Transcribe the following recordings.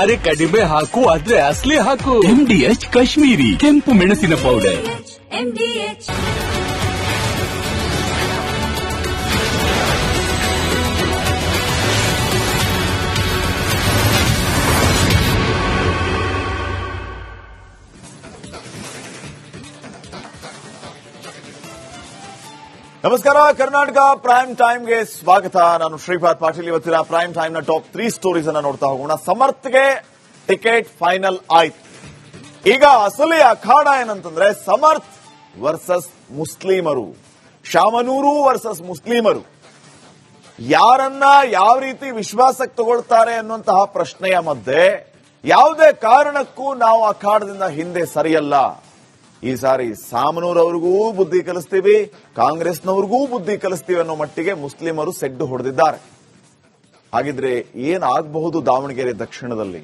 ಅರೆ ಕಡಿಮೆ ಹಾಕು ಆದ್ರೆ ಅಸಲಿ ಹಾಕು. MDH ಕಾಶ್ಮೀರಿ ಕೆಂಪು ಮೆಣಸಿನ ಪೌಡರ್. MDH. ನಮಸ್ಕಾರ, ಕರ್ನಾಟಕ ಪ್ರೈಮ್ ಟೈಮ್ಗೆ ಸ್ವಾಗತ. ನಾನು ಶ್ರೀಪಾದ್ ಪಾಟೀಲ್. ಇವತ್ತಿನ ಪ್ರೈಮ್ ಟೈಮ್ ನ ಟಾಪ್ 3 ಸ್ಟೋರೀಸ್ ಅನ್ನ ನೋಡ್ತಾ ಹೋಗೋಣ. ಸಮರ್ಥ್ಗೆ ಟಿಕೆಟ್ ಫೈನಲ್ ಆಯ್ತು. ಈಗ ಅಸಲಿ ಅಖಾಡ ಏನಂತಂದ್ರೆ ಸಮರ್ಥ್ ವರ್ಸಸ್ ಮುಸ್ಲಿಮರು, ಶಾಮನೂರು ವರ್ಸಸ್ ಮುಸ್ಲಿಮರು. ಯಾರನ್ನ ಯಾವ ರೀತಿ ವಿಶ್ವಾಸಕ್ಕೆ ತಗೊಳ್ತಾರೆ ಅನ್ನುವಂತಹ ಪ್ರಶ್ನೆಯ ಮಧ್ಯೆ ಯಾವುದೇ ಕಾರಣಕ್ಕೂ ನಾವು ಅಖಾಡದಿಂದ ಹಿಂದೆ ಸರಿಯಲ್ಲ. ಈ ಸಾರಿ ಶಾಮನೂರವ್ರಿಗೂ ಬುದ್ಧಿ ಕಲಿಸ್ತೀವಿ, ಕಾಂಗ್ರೆಸ್ನವ್ರಿಗೂ ಬುದ್ಧಿ ಕಲಿಸ್ತೀವಿ ಅನ್ನೋ ಮಟ್ಟಿಗೆ ಮುಸ್ಲಿಮರು ಸೆಡ್ಡು ಹೊಡೆದಿದ್ದಾರೆ. ಹಾಗಿದ್ರೆ ಏನಾಗಬಹುದು ದಾವಣಗೆರೆ ದಕ್ಷಿಣದಲ್ಲಿ?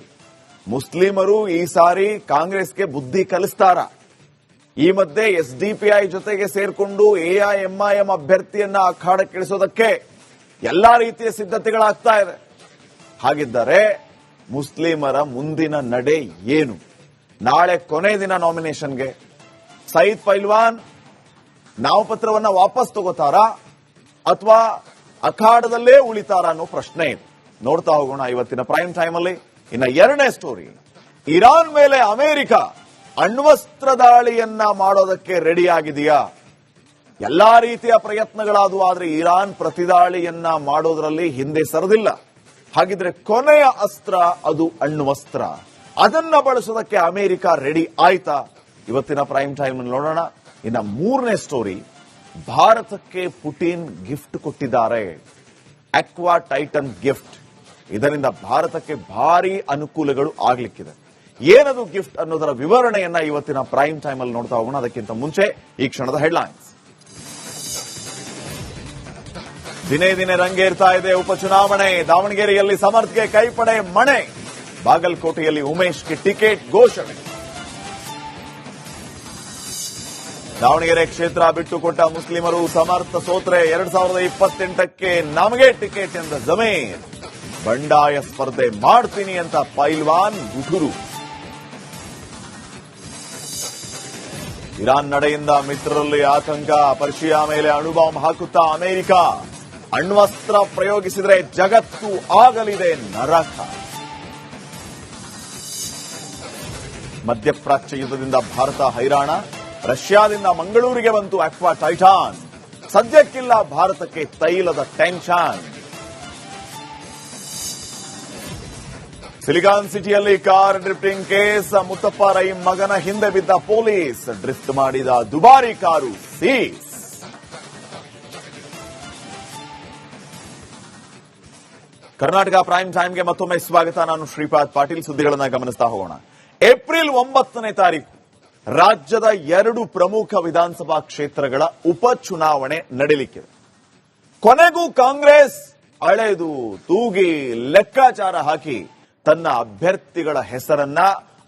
ಮುಸ್ಲಿಮರು ಈ ಸಾರಿ ಕಾಂಗ್ರೆಸ್ಗೆ ಬುದ್ಧಿ ಕಲಿಸ್ತಾರ? ಈ ಮಧ್ಯೆ SDPI ಜೊತೆಗೆ ಸೇರ್ಕೊಂಡು AIMIM ಅಭ್ಯರ್ಥಿಯನ್ನ ಅಖಾಡಕ್ಕಿಳಿಸೋದಕ್ಕೆ ಎಲ್ಲಾ ರೀತಿಯ ಸಿದ್ಧತೆಗಳಾಗ್ತಾ ಇದೆ. ಹಾಗಿದ್ದರೆ ಮುಸ್ಲಿಮರ ಮುಂದಿನ ನಡೆ ಏನು? ನಾಳೆ ಕೊನೆ ದಿನ ನಾಮಿನೇಷನ್ಗೆ ಸಯೀದ್ ಪೈಲ್ವಾನ್ ನಾಮಪತ್ರವನ್ನ ವಾಪಸ್ ತಗೋತಾರಾ ಅಥವಾ ಅಖಾಡದಲ್ಲೇ ಉಳಿತಾರಾ ಅನ್ನೋ ಪ್ರಶ್ನೆ ಇದೆ. ನೋಡ್ತಾ ಹೋಗೋಣ ಇವತ್ತಿನ ಪ್ರೈಮ್ ಟೈಮ್ ಅಲ್ಲಿ. ಇನ್ನ ಎರಡನೇ ಸ್ಟೋರಿ, ಇರಾನ್ ಮೇಲೆ ಅಮೆರಿಕ ಅಣ್ವಸ್ತ್ರ ದಾಳಿಯನ್ನ ಮಾಡೋದಕ್ಕೆ ರೆಡಿ ಆಗಿದೆಯಾ? ಎಲ್ಲಾ ರೀತಿಯ ಪ್ರಯತ್ನಗಳಾದವು, ಆದ್ರೆ ಇರಾನ್ ಪ್ರತಿದಾಳಿಯನ್ನ ಮಾಡೋದ್ರಲ್ಲಿ ಹಿಂದೆ ಸರಿದಿಲ್ಲ. ಹಾಗಿದ್ರೆ ಕೊನೆಯ ಅಸ್ತ್ರ ಅದು ಅಣ್ವಸ್ತ್ರ. ಅದನ್ನ ಬಳಸೋದಕ್ಕೆ ಅಮೆರಿಕ ರೆಡಿ ಆಯ್ತಾ? ಇವತ್ತಿನ ಪ್ರೈಮ್ ಟೈಮ್ ನೋಡೋಣ. ಇನ್ನ ಮೂರನೇ ಸ್ಟೋರಿ, ಭಾರತಕ್ಕೆ ಪುಟಿನ್ ಗಿಫ್ಟ್ ಕೊಟ್ಟಿದ್ದಾರೆ, ಅಕ್ವಾ ಟೈಟನ್ ಗಿಫ್ಟ್. ಇದರಿಂದ ಭಾರತಕ್ಕೆ ಭಾರಿ ಅನುಕೂಲಗಳು ಆಗ್ಲಿಕ್ಕಿದೆ. ಏನದು ಗಿಫ್ಟ್ ಅನ್ನೋದರ ವಿವರಣೆಯನ್ನ ಇವತ್ತಿನ ಪ್ರೈಮ್ ಟೈಮ್ ಅಲ್ಲಿ ನೋಡ್ತಾ ಹೋಗೋಣ. ಅದಕ್ಕಿಂತ ಮುಂಚೆ ಈ ಕ್ಷಣದ ಹೆಡ್ಲೈನ್ಸ್. ದಿನೇ ದಿನೇ ರಂಗೇರ್ತಾ ಇದೆ ಉಪಚುನಾವಣೆ. ದಾವಣಗೆರೆಯಲ್ಲಿ ಸಮರ್ಥ್ಗೆ ಕೈಪಡೆ ಮಣೆ, ಬಾಗಲಕೋಟೆಯಲ್ಲಿ ಉಮೇಶ್ಗೆ ಟಿಕೆಟ್ ಘೋಷಣೆ. ದಾವಣಗೆರೆ ಕ್ಷೇತ್ರ ಬಿಟ್ಟುಕೊಟ್ಟ ಮುಸ್ಲಿಮರು, ಸಮರ್ಥ ಸೋತ್ರೆ 2028ಕ್ಕೆ ನಮಗೆ ಟಿಕೆಟ್ ಎಂದ ಜಮೀರ್. ಬಂಡಾಯ ಸ್ಪರ್ಧೆ ಮಾಡ್ತೀನಿ ಅಂತ ಪೈಲ್ವಾನ್ ಗುಟುರು. ಇರಾನ್ ನಡೆಯಿಂದ ಮಿತ್ರರಲ್ಲಿ ಆತಂಕ, ಪರ್ಷಿಯಾ ಮೇಲೆ ಅಣುಬಾಂಬ್ ಹಾಕುತ್ತಾ ಅಮೆರಿಕ. ಅಣ್ವಸ್ತ್ರ ಪ್ರಯೋಗಿಸಿದರೆ ಜಗತ್ತು ಆಗಲಿದೆ ನರಕ. ಮಧ್ಯಪ್ರಾಚ್ಯ ಯುದ್ಧದಿಂದ ಭಾರತ ಹೈರಾಣ, ರಷ್ಯಾದಿಂದ ಮಂಗಳೂರಿಗೆ ಬಂತು ಅಕ್ವಾ ಟೈಟಾನ್. ಸದ್ಯಕ್ಕಿಲ್ಲ ಭಾರತಕ್ಕೆ ತೈಲದ ಟೆನ್ಷನ್. ಸಿಲಿಕಾನ್ ಸಿಟಿಯಲ್ಲಿ car drifting case, Muthappa Rai ಮಗನ ಹಿಂದೆ ಬಿದ್ದ ಪೊಲೀಸ್, ಡ್ರಿಫ್ಟ್ ಮಾಡಿದ ದುಬಾರಿ ಕಾರು ಸೀಸ್. ಕರ್ನಾಟಕ ಪ್ರೈಮ್ ಟೈಮ್ಗೆ ಮತ್ತೊಮ್ಮೆ ಸ್ವಾಗತ. ನಾನು ಶ್ರೀಪಾದ್ ಪಾಟೀಲ್. ಸುದ್ದಿಗಳನ್ನು ಗಮನಿಸ್ತಾ ಹೋಗೋಣ. ಏಪ್ರಿಲ್ 9ನೇ ತಾರೀಕು ರಾಜ್ಯದ 2 ಪ್ರಮುಖ ವಿಧಾನಸಭಾ ಕ್ಷೇತ್ರಗಳ ಉಪಚುನಾವಣೆ ನಡೆಯಲಿಕ್ಕಿದೆ. ಕೊನೆಗೂ ಕಾಂಗ್ರೆಸ್ ಅಳೆದು ತೂಗಿ ಲೆಕ್ಕಾಚಾರ ಹಾಕಿ ತನ್ನ ಅಭ್ಯರ್ಥಿಗಳ ಹೆಸರನ್ನ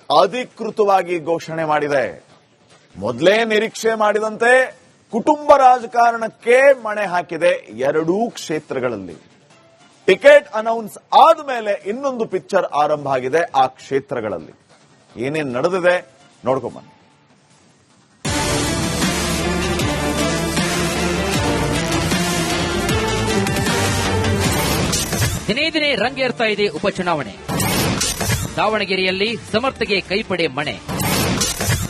ಅಧಿಕೃತವಾಗಿ ಘೋಷಣೆ ಮಾಡಿದೆ. ಮೊದಲೇ ನಿರೀಕ್ಷೆ ಮಾಡಿದಂತೆ ಕುಟುಂಬ ರಾಜಕಾರಣಕ್ಕೆ ಮಣೆ ಹಾಕಿದೆ 2 ಕ್ಷೇತ್ರಗಳಲ್ಲಿ. ಟಿಕೆಟ್ ಅನೌನ್ಸ್ ಆದ್ಮೇಲೆ ಇನ್ನೊಂದು ಪಿಕ್ಚರ್ ಆರಂಭ ಆಗಿದೆ ಆ ಕ್ಷೇತ್ರಗಳಲ್ಲಿ. ಏನೇನು ನಡೆದಿದೆ ನೋಡ್ಕೊಂಬನ್ನಿ. ದಿನೇ ದಿನೇ ರಂಗೇರ್ತಾ ಇದೆ ಉಪಚುನಾವಣೆ. ದಾವಣಗೆರೆಯಲ್ಲಿ ಸಮರ್ಥ್ಗೆ ಕೈಪಡೆ ಮಣೆ,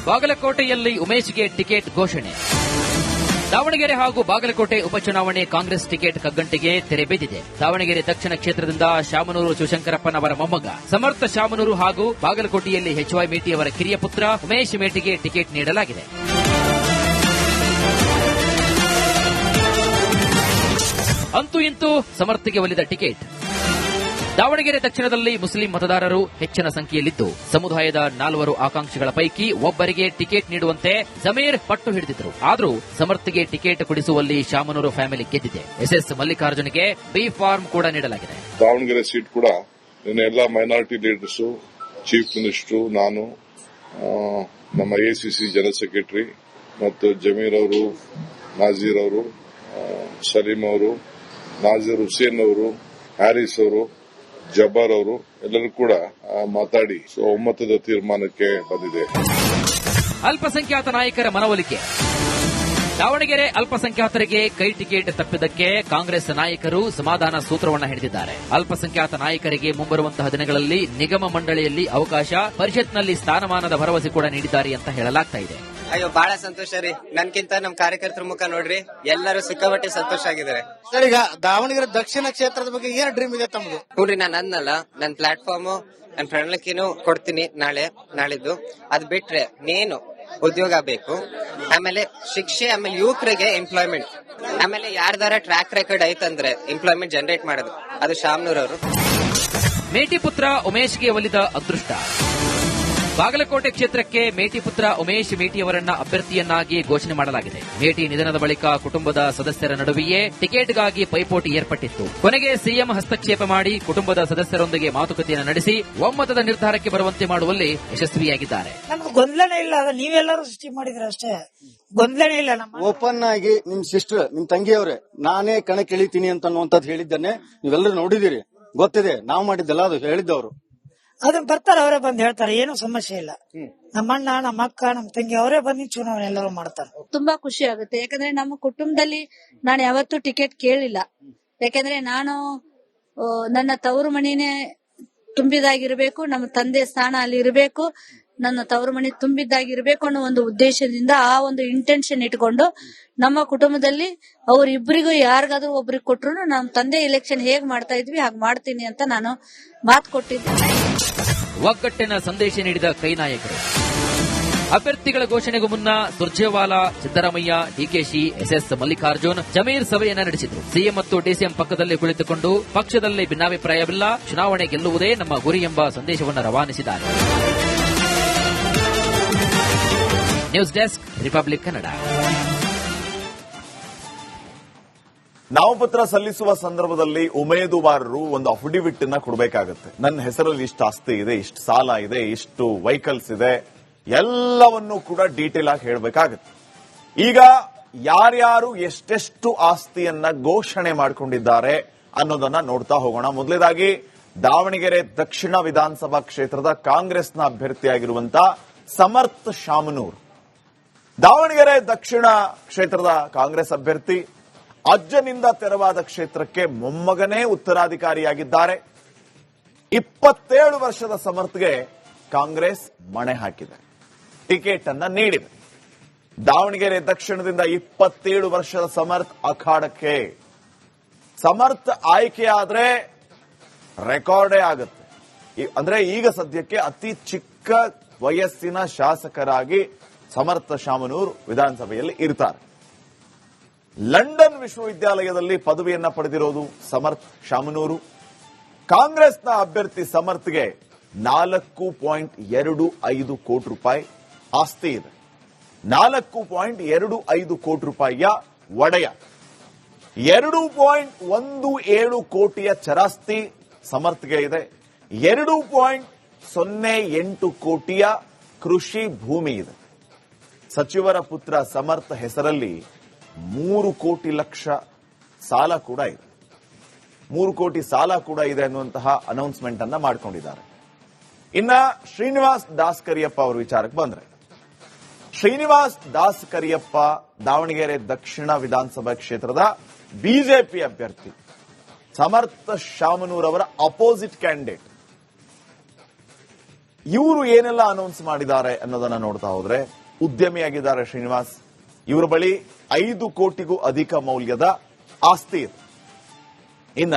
ಬಾಗಲಕೋಟೆಯಲ್ಲಿ ಉಮೇಶ್ಗೆ ಟಿಕೆಟ್ ಘೋಷಣೆ. ದಾವಣಗೆರೆ ಹಾಗೂ ಬಾಗಲಕೋಟೆ ಉಪಚುನಾವಣೆ ಕಾಂಗ್ರೆಸ್ ಟಿಕೆಟ್ ಕಗ್ಗಂಟಿಗೆ ತೆರೆ ಬಿದ್ದಿದೆ. ದಾವಣಗೆರೆ ದಕ್ಷಿಣ ಕ್ಷೇತ್ರದಿಂದ ಶಾಮನೂರು ಶಿವಶಂಕರಪ್ಪನವರ ಮೊಮ್ಮಗ ಸಮರ್ಥ ಶಾಮನೂರು ಹಾಗೂ ಬಾಗಲಕೋಟೆಯಲ್ಲಿ HY ಮೇಟಿ ಅವರ ಕಿರಿಯ ಪುತ್ರ ಉಮೇಶ್ ಮೇಟಿಗೆ ಟಿಕೆಟ್ ನೀಡಲಾಗಿದೆ. ಅಂತೂ ಇಂತೂ ಸಮರ್ಥ್ಗೆ ಒಲಿದ ಟಿಕೆಟ್. ದಾವಣಗೆರೆ ದಕ್ಷಿಣದಲ್ಲಿ ಮುಸ್ಲಿಂ ಮತದಾರರು ಹೆಚ್ಚಿನ ಸಂಖ್ಯೆಯಲ್ಲಿದ್ದು, ಸಮುದಾಯದ 4 ಆಕಾಂಕ್ಷಿಗಳ ಪೈಕಿ ಒಬ್ಬರಿಗೆ ಟಿಕೆಟ್ ನೀಡುವಂತೆ ಜಮೀರ್ ಪಟ್ಟು ಹಿಡಿದಿದ್ರು. ಆದರೂ ಸಮರ್ಥ್ಗೆ ಟಿಕೆಟ್ ಕೊಡಿಸುವಲ್ಲಿ ಶಾಮನೂರು ಫ್ಯಾಮಿಲಿ ಗೆದ್ದಿದೆ. SS ಮಲ್ಲಿಕಾರ್ಜುನ್ಗೆ ಬಿ ಫಾರ್ಮ್ ಕೂಡ ನೀಡಲಾಗಿದೆ. ದಾವಣಗೆರೆ ಸೀಟ್ ಕೂಡ ಎಲ್ಲ ಮೈನಾರಿಟಿ ಲೀಡರ್ಸ್, ಚೀಫ್ ಮಿನಿಸ್ಟರ್, ನಾನು, ನಮ್ಮ ACC ಜನರಲ್ ಸೆಕ್ರೆಟರಿ ಮತ್ತು ಜಮೀರ್ ಅವರು, ನಾಜೀರ್ ಅವರು, ಸಲೀಂ ಅವರು, ನಾಜೀರ್ ಹುಸೇನ್ ಅವರು, ಹ್ಯಾರಿಸ್ ಅವರು ಜಬ್ಬಾರ್ ಅವರು ಎಲ್ಲರೂ ಕೂಡ ಮಾತಾಡಿ ಒಮ್ಮತದ ತೀರ್ಮಾನಕ್ಕೆ ಬಂದಿದೆ. ಅಲ್ಪಸಂಖ್ಯಾತ ನಾಯಕರ ಮನವೊಲಿಕೆ. ದಾವಣಗೆರೆ ಅಲ್ಪಸಂಖ್ಯಾತರಿಗೆ ಕೈ ಟಿಕೆಟ್ ತಪ್ಪಿದ್ದಕ್ಕೆ ಕಾಂಗ್ರೆಸ್ ನಾಯಕರು ಸಮಾಧಾನ ಸೂತ್ರವನ್ನು ಹಿಡಿದಿದ್ದಾರೆ. ಅಲ್ಪಸಂಖ್ಯಾತ ನಾಯಕರಿಗೆ ಮುಂಬರುವಂತಹ ದಿನಗಳಲ್ಲಿ ನಿಗಮ ಮಂಡಳಿಯಲ್ಲಿ ಅವಕಾಶ, ಪರಿಷತ್ನಲ್ಲಿ ಸ್ಥಾನಮಾನದ ಭರವಸೆ ಕೂಡ ನೀಡಿದ್ದಾರೆ ಅಂತ ಹೇಳಲಾಗ್ತಾ ಇದೆ. ಅಯ್ಯೋ, ಬಹಳ ಸಂತೋಷ ರೀ. ನನ್ಕಿಂತ ನಮ್ ಕಾರ್ಯಕರ್ತರ ಮುಖ ನೋಡ್ರಿ, ಎಲ್ಲರೂ ಸಿಕ್ಕಾಪಟ್ಟೆ ಸಂತೋಷ ಆಗಿದ್ದಾರೆ. ಸರ್, ಈಗ ದಾವಣಗೆರೆ ದಕ್ಷಿಣ ಕ್ಷೇತ್ರದ ಬಗ್ಗೆ ಏನ್ ಡ್ರೀಮ್ ಇದೆ ತಮ್ಮದು? ನೋಡ್ರಿ, ನಾನು ಅನ್ನಲ್ಲ, ನನ್ ಪ್ಲಾಟ್ಫಾರ್ಮ್ ನನ್ ಪ್ರಣಾಳಿಕೆನೂ ಕೊಡ್ತೀನಿ ನಾಳಿದ್ದು. ಅದ್ ಬಿಟ್ರೆ ಮೇನು ಉದ್ಯೋಗ ಬೇಕು, ಆಮೇಲೆ ಶಿಕ್ಷೆ, ಆಮೇಲೆ ಯುವಕರಿಗೆ ಎಂಪ್ಲಾಯ್ಮೆಂಟ್, ಆಮೇಲೆ ಯಾರ್ದಾರ ಟ್ರ್ಯಾಕ್ ರೆಕಾರ್ಡ್ ಐತಂದ್ರೆ ಎಂಪ್ಲಾಯ್ಮೆಂಟ್ ಜನರೇಟ್ ಮಾಡೋದು, ಅದು ಶಾಮನೂರ್ ಅವರು. ಮೇಟಿ ಪುತ್ರ ಉಮೇಶ್ಗೆ ಒಲಿದ ಅದೃಷ್ಟ. ಬಾಗಲಕೋಟೆ ಕ್ಷೇತ್ರಕ್ಕೆ ಮೇಟಿ ಪುತ್ರ ಉಮೇಶ್ ಮೇಟಿಯವರನ್ನ ಅಭ್ಯರ್ಥಿಯನ್ನಾಗಿ ಘೋಷಣೆ ಮಾಡಲಾಗಿದೆ. ಮೇಟಿ ನಿಧನದ ಬಳಿಕ ಕುಟುಂಬದ ಸದಸ್ಯರ ನಡುವೆಯೇ ಟಿಕೆಟ್ಗಾಗಿ ಪೈಪೋಟಿ ಏರ್ಪಟ್ಟಿತ್ತು. ಕೊನೆಗೆ ಸಿಎಂ ಹಸ್ತಕ್ಷೇಪ ಮಾಡಿ ಕುಟುಂಬದ ಸದಸ್ಯರೊಂದಿಗೆ ಮಾತುಕತೆಯನ್ನು ನಡೆಸಿ ಒಮ್ಮತದ ನಿರ್ಧಾರಕ್ಕೆ ಬರುವಂತೆ ಮಾಡುವಲ್ಲಿ ಯಶಸ್ವಿಯಾಗಿದ್ದಾರೆ. ನಮ್ಗೆ ಗೊಂದಲನೇ ಇಲ್ಲ, ಅದು ನೀವೆಲ್ಲರೂ ಸೃಷ್ಟಿ ಮಾಡಿದ್ರೆ ಅಷ್ಟೇ, ಗೊಂದಲನೇ ಇಲ್ಲ. ಓಪನ್ ಆಗಿ ನಿಮ್ ಸಿಸ್ಟರ್, ನಿಮ್ ತಂಗಿಯವರೇ, ನಾನೇ ಕಣಕ್ಕಿಳಿತೀನಿ ಅಂತ ಹೇಳಿದ್ದನ್ನೇ ನೀವೆಲ್ಲರೂ ನೋಡಿದಿರಿ, ಗೊತ್ತಿದೆ. ನಾವು ಮಾಡಿದ್ದಲ್ಲ, ಅದು ಹೇಳಿದ್ದವರು. ಅದನ್ನ ಬರ್ತಾರೆ, ಅವರೇ ಬಂದು ಹೇಳ್ತಾರೆ, ಏನು ಸಮಸ್ಯೆ ಇಲ್ಲ. ನಮ್ಮ ಅಣ್ಣ, ನಮ್ಮ ಅಕ್ಕ, ನಮ್ಮ ತಂಗಿ ಅವರೇ ಬಂದು ಚುನಾವಣೆ ಎಲ್ಲರೂ ಮಾಡ್ತಾರೆ. ತುಂಬಾ ಖುಷಿ ಆಗುತ್ತೆ. ಯಾಕಂದ್ರೆ ನಮ್ಮ ಕುಟುಂಬದಲ್ಲಿ ನಾನು ಯಾವತ್ತೂ ಟಿಕೆಟ್ ಕೇಳಿಲ್ಲ. ಯಾಕಂದ್ರೆ ನಾನು ನನ್ನ ತವರು ಮಣಿನೇ ತುಂಬಿದಾಗಿರ್ಬೇಕು, ನಮ್ಮ ತಂದೆ ಸ್ಥಾನ ಅಲ್ಲಿ ಇರಬೇಕು, ನನ್ನ ತವರು ಮಣಿ ತುಂಬಿದ್ದಾಗಿರ್ಬೇಕು ಅನ್ನೋ ಒಂದು ಉದ್ದೇಶದಿಂದ, ಆ ಒಂದು ಇಂಟೆನ್ಷನ್ ಇಟ್ಕೊಂಡು ನಮ್ಮ ಕುಟುಂಬದಲ್ಲಿ ಅವರಿಬ್ಬರಿಗೂ ಯಾರಿಗಾದ್ರೂ ಒಬ್ರಿಗೆ ಕೊಟ್ರು ನಮ್ಮ ತಂದೆ ಎಲೆಕ್ಷನ್ ಹೇಗ್ ಮಾಡ್ತಾ ಇದ್ವಿ ಹಾಗೆ ಮಾಡ್ತೀನಿ ಅಂತ ನಾನು ಮಾತು ಕೊಟ್ಟಿದ್ದೆ. ಒಗ್ಗಟ್ಟಿನ ಸಂದೇಶ ನೀಡಿದ ಕೈ ನಾಯಕರು. ಅಭ್ಯರ್ಥಿಗಳ ಘೋಷಣೆಗೂ ಮುನ್ನ ಸುರ್ಜೇವಾಲಾ, ಸಿದ್ದರಾಮಯ್ಯ, ಡಿಕೆಶಿ, ಎಸ್ಎಸ್ ಮಲ್ಲಿಕಾರ್ಜುನ್, ಜಮೀರ್ ಸಭೆಯನ್ನ ನಡೆಸಿದರು. ಸಿಎಂ ಮತ್ತು ಡಿಸಿಎಂ ಪಕ್ಕದಲ್ಲಿ ಕುಳಿತುಕೊಂಡು ಪಕ್ಷದಲ್ಲಿ ಭಿನ್ನಾಭಿಪ್ರಾಯವಿಲ್ಲ, ಚುನಾವಣೆ ಗೆಲ್ಲುವುದೇ ನಮ್ಮ ಗುರಿ ಎಂಬ ಸಂದೇಶವನ್ನು ರವಾನಿಸಿದ್ದಾರೆ. News desk, Republic Kannada. ನಾಮಪತ್ರ ಸಲ್ಲಿಸುವ ಸಂದರ್ಭದಲ್ಲಿ ಉಮೇದುವಾರರು ಒಂದು ಅಫಿಡವಿಟ್ ಅನ್ನ ಕೊಡಬೇಕಾಗುತ್ತೆ. ನನ್ನ ಹೆಸರಲ್ಲಿ ಇಷ್ಟು ಆಸ್ತಿ ಇದೆ, ಇಷ್ಟು ಸಾಲ ಇದೆ, ಇಷ್ಟು ವೆಹಿಕಲ್ಸ್ ಇದೆ, ಎಲ್ಲವನ್ನೂ ಕೂಡ ಡೀಟೇಲ್ ಆಗಿ ಹೇಳಬೇಕಾಗುತ್ತೆ. ಈಗ ಯಾರ್ಯಾರು ಎಷ್ಟೆಷ್ಟು ಆಸ್ತಿಯನ್ನ ಘೋಷಣೆ ಮಾಡಿಕೊಂಡಿದ್ದಾರೆ ಅನ್ನೋದನ್ನ ನೋಡ್ತಾ ಹೋಗೋಣ. ಮೊದಲನೇದಾಗಿ ದಾವಣಗೆರೆ ದಕ್ಷಿಣ ವಿಧಾನಸಭಾ ಕ್ಷೇತ್ರದ ಕಾಂಗ್ರೆಸ್ನ ಅಭ್ಯರ್ಥಿಯಾಗಿರುವಂತಹ ಸಮರ್ಥ ಶಾಮನೂರ್. ದಾವಣಗೆರೆ ದಕ್ಷಿಣ ಕ್ಷೇತ್ರದ ಕಾಂಗ್ರೆಸ್ ಅಭ್ಯರ್ಥಿ ಅಜ್ಜನಿಂದ ತೆರವಾದ ಕ್ಷೇತ್ರಕ್ಕೆ ಮೊಮ್ಮಗನೇ ಉತ್ತರಾಧಿಕಾರಿಯಾಗಿದ್ದಾರೆ. 27 ವರ್ಷದ ಸಮರ್ಥ್ಗೆ ಕಾಂಗ್ರೆಸ್ ಮಣೆ ಹಾಕಿದೆ, ಟಿಕೆಟ್ ಅನ್ನ ನೀಡಿದೆ. ದಾವಣಗೆರೆ ದಕ್ಷಿಣದಿಂದ 27 ವರ್ಷದ ಸಮರ್ಥ್ ಅಖಾಡಕ್ಕೆ. ಸಮರ್ಥ್ ಆಯ್ಕೆಯಾದ್ರೆ ರೆಕಾರ್ಡೇ ಆಗುತ್ತೆ. ಅಂದ್ರೆ ಈಗ ಸದ್ಯಕ್ಕೆ ಅತಿ ಚಿಕ್ಕ ವಯಸ್ಸಿನ ಶಾಸಕರಾಗಿ ಸಮರ್ಥ ಶಾಮನೂರ್ ವಿಧಾನಸಭೆಯಲ್ಲಿ ಇರ್ತಾರೆ. ಲಂಡನ್ ವಿಶ್ವವಿದ್ಯಾಲಯದಲ್ಲಿ ಪದವಿಯನ್ನ ಪಡೆದಿರೋದು ಸಮರ್ಥ ಶಾಮನೂರು. ಕಾಂಗ್ರೆಸ್ನ ಅಭ್ಯರ್ಥಿ ಸಮರ್ಥ್ಗೆ 4.25 ಕೋಟಿ ರೂಪಾಯಿ ಆಸ್ತಿ ಇದೆ. 4.25 ಕೋಟಿ ರೂಪಾಯಿಯ ಒಡೆಯ. 2.17 ಕೋಟಿಯ ಚರಾಸ್ತಿ ಸಮರ್ಥ್ಗೆ ಇದೆ. 2.08 ಕೋಟಿಯ ಕೃಷಿ ಭೂಮಿ ಇದೆ. ಸಚಿವರ ಪುತ್ರ ಸಮರ್ಥ ಹೆಸರಲ್ಲಿ 3 ಕೋಟಿ ಲಕ್ಷ ಸಾಲ ಕೂಡ ಇದೆ. 3 ಕೋಟಿ ಸಾಲ ಕೂಡ ಇದೆ ಅನ್ನುವಂತಹ ಅನೌನ್ಸ್ಮೆಂಟ್ ಅನ್ನ ಮಾಡಿಕೊಂಡಿದ್ದಾರೆ. ಇನ್ನ ಶ್ರೀನಿವಾಸ್ ದಾಸ್ ಕರಿಯಪ್ಪ ಅವರ ವಿಚಾರಕ್ಕೆ ಬಂದ್ರೆ, ಶ್ರೀನಿವಾಸ್ ದಾಸ್ ಕರಿಯಪ್ಪ ದಾವಣಗೆರೆ ದಕ್ಷಿಣ ವಿಧಾನಸಭಾ ಕ್ಷೇತ್ರದ ಬಿಜೆಪಿ ಅಭ್ಯರ್ಥಿ. ಸಮರ್ಥ ಶಾಮನೂರ್ ಅವರ ಅಪೋಸಿಟ್ ಕ್ಯಾಂಡಿಡೇಟ್. ಇವರು ಏನೆಲ್ಲ ಅನೌನ್ಸ್ ಮಾಡಿದ್ದಾರೆ ಅನ್ನೋದನ್ನ ನೋಡ್ತಾ ಹೋದ್ರೆ, ಉದ್ಯಮಿಯಾಗಿದ್ದಾರೆ ಶ್ರೀನಿವಾಸ್. ಇವರ ಬಳಿ 5 ಕೋಟಿಗೂ ಅಧಿಕ ಮೌಲ್ಯದ ಆಸ್ತಿ ಇದೆ. ಇನ್ನ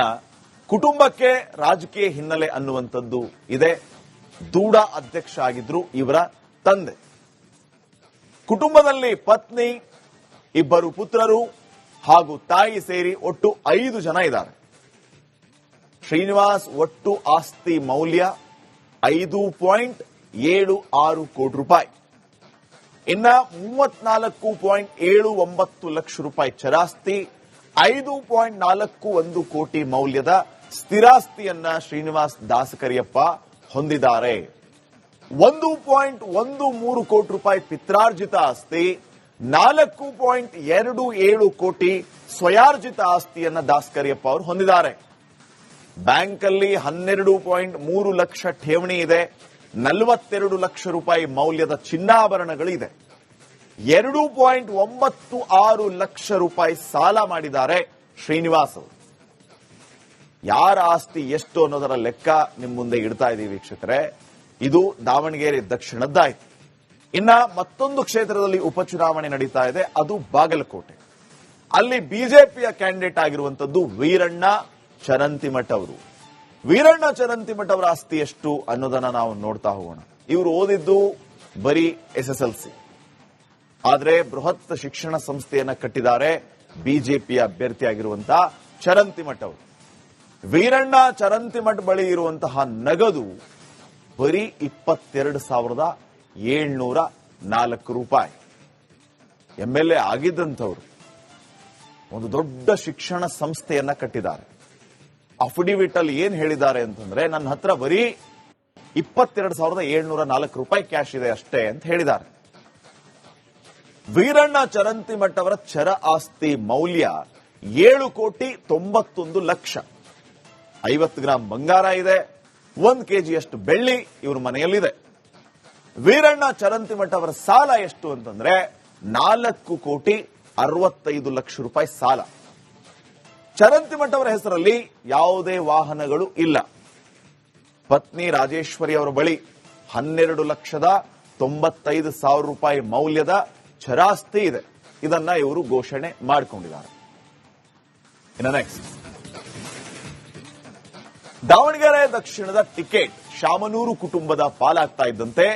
ಕುಟುಂಬಕ್ಕೆ ರಾಜಕೀಯ ಹಿನ್ನೆಲೆ ಅನ್ನುವಂಥದ್ದು ಇದೆ. ದೂಡ ಅಧ್ಯಕ್ಷ ಆಗಿದ್ರು ಇವರ ತಂದೆ. ಕುಟುಂಬದಲ್ಲಿ ಪತ್ನಿ, 2 ಪುತ್ರರು ಹಾಗೂ ತಾಯಿ ಸೇರಿ ಒಟ್ಟು 5 ಜನ ಇದ್ದಾರೆ. ಶ್ರೀನಿವಾಸ್ ಒಟ್ಟು ಆಸ್ತಿ ಮೌಲ್ಯ 5.76 ಕೋಟಿ ರೂಪಾಯಿ. ಇನ್ನ 34.79 ಲಕ್ಷ ರೂಪಾಯಿ ಚರಾಸ್ತಿ, 5.41 ಕೋಟಿ ಮೌಲ್ಯದ ಸ್ಥಿರಾಸ್ತಿಯನ್ನ ಶ್ರೀನಿವಾಸ್ ದಾಸ್ ಕರಿಯಪ್ಪ ಹೊಂದಿದ್ದಾರೆ. 1.13 ಕೋಟಿ ರೂಪಾಯಿ ಪಿತ್ರಾರ್ಜಿತ ಆಸ್ತಿ, 4.27 ಕೋಟಿ ಸ್ವಯಾರ್ಜಿತ ಆಸ್ತಿಯನ್ನ ದಾಸ್ ಕರಿಯಪ್ಪ ಅವರು ಹೊಂದಿದ್ದಾರೆ. ಬ್ಯಾಂಕಲ್ಲಿ 12.3 ಲಕ್ಷ ಠೇವಣಿ ಇದೆ. 42 ಲಕ್ಷ ರೂಪಾಯಿ ಮೌಲ್ಯದ ಚಿನ್ನಾಭರಣಗಳಿದೆ. 2.96 ಲಕ್ಷ ರೂಪಾಯಿ ಸಾಲ ಮಾಡಿದ್ದಾರೆ ಶ್ರೀನಿವಾಸ್ ಅವರು. ಯಾರ ಆಸ್ತಿ ಎಷ್ಟು ಅನ್ನೋದರ ಲೆಕ್ಕ ನಿಮ್ಮ ಮುಂದೆ ಇಡ್ತಾ ಇದ್ದೀವಿ ವೀಕ್ಷಕರೇ. ಇದು ದಾವಣಗೆರೆ ದಕ್ಷಿಣದ್ದಾಯ್ತು. ಇನ್ನ ಮತ್ತೊಂದು ಕ್ಷೇತ್ರದಲ್ಲಿ ಉಪಚುನಾವಣೆ ನಡೀತಾ ಇದೆ, ಅದು ಬಾಗಲಕೋಟೆ. ಅಲ್ಲಿ ಬಿಜೆಪಿಯ ಕ್ಯಾಂಡಿಡೇಟ್ ಆಗಿರುವಂತದ್ದು ವೀರಣ್ಣ ಚರಂತಿಮಠ್ ಅವರು. ವೀರಣ್ಣ ಚರಂತಿಮಠ್ ಅವರ ಆಸ್ತಿ ಎಷ್ಟು ಅನ್ನೋದನ್ನ ನಾವು ನೋಡ್ತಾ ಹೋಗೋಣ. ಇವರು ಓದಿದ್ದು ಬರೀ SSLC, ಆದ್ರೆ ಬೃಹತ್ ಶಿಕ್ಷಣ ಸಂಸ್ಥೆಯನ್ನ ಕಟ್ಟಿದ್ದಾರೆ ಬಿಜೆಪಿಯ ಅಭ್ಯರ್ಥಿಯಾಗಿರುವಂತಹ ಚರಂತಿಮಠ್ ಅವರು. ವೀರಣ್ಣ ಚರಂತಿಮಠ್ ಬಳಿ ಇರುವಂತಹ ನಗದು ಬರೀ 22,704 ರೂಪಾಯಿ. MLA ಆಗಿದ್ದಂಥವ್ರು ಒಂದು ದೊಡ್ಡ ಶಿಕ್ಷಣ ಸಂಸ್ಥೆಯನ್ನ ಕಟ್ಟಿದ್ದಾರೆ. ಅಫಿಡವಿಟ್ ಅಲ್ಲಿ ಏನ್ ಹೇಳಿದ್ದಾರೆ ಅಂತಂದ್ರೆ, ನನ್ನ ಹತ್ರ ಬರೀ 22,704 ರೂಪಾಯಿ ಕ್ಯಾಶ್ ಇದೆ ಅಷ್ಟೇ ಅಂತ ಹೇಳಿದ್ದಾರೆ. ವೀರಣ್ಣ ಚರಂತಿಮಠ್ ಅವರ ಚರ ಆಸ್ತಿ ಮೌಲ್ಯ 7,91 ಲಕ್ಷ. 50 ಗ್ರಾಂ ಬಂಗಾರ ಇದೆ, 1 ಕೆಜಿಯಷ್ಟು ಬೆಳ್ಳಿ ಇವ್ರ ಮನೆಯಲ್ಲಿದೆ. ವೀರಣ್ಣ ಚರಂತಿಮಠ್ ಅವರ ಸಾಲ ಎಷ್ಟು ಅಂತಂದ್ರೆ 4,65 ಲಕ್ಷ ರೂಪಾಯಿ ಸಾಲ. ಚರಂತಿಮಠ್ ಅವರ ಹೆಸರಲ್ಲಿ ಯಾವುದೇ ವಾಹನಗಳು ಇಲ್ಲ. ಪತ್ನಿ ರಾಜೇಶ್ವರಿ ಅವರ ಬಳಿ 12,95,000 ರೂಪಾಯಿ ಮೌಲ್ಯದ ಚರಾಸ್ತಿ ಇದೆ. ಇದನ್ನ ಇವರು ಘೋಷಣೆ ಮಾಡಿಕೊಂಡಿದ್ದಾರೆ. ಇನ್ನು ನೆಕ್ಸ್ಟ್, ದಾವಣಗೆರೆ ದಕ್ಷಿಣದ ಟಿಕೆಟ್ ಶಾಮನೂರು ಕುಟುಂಬದ ಪಾಲಾಗ್ತಾ ಇದ್ದಂತೆ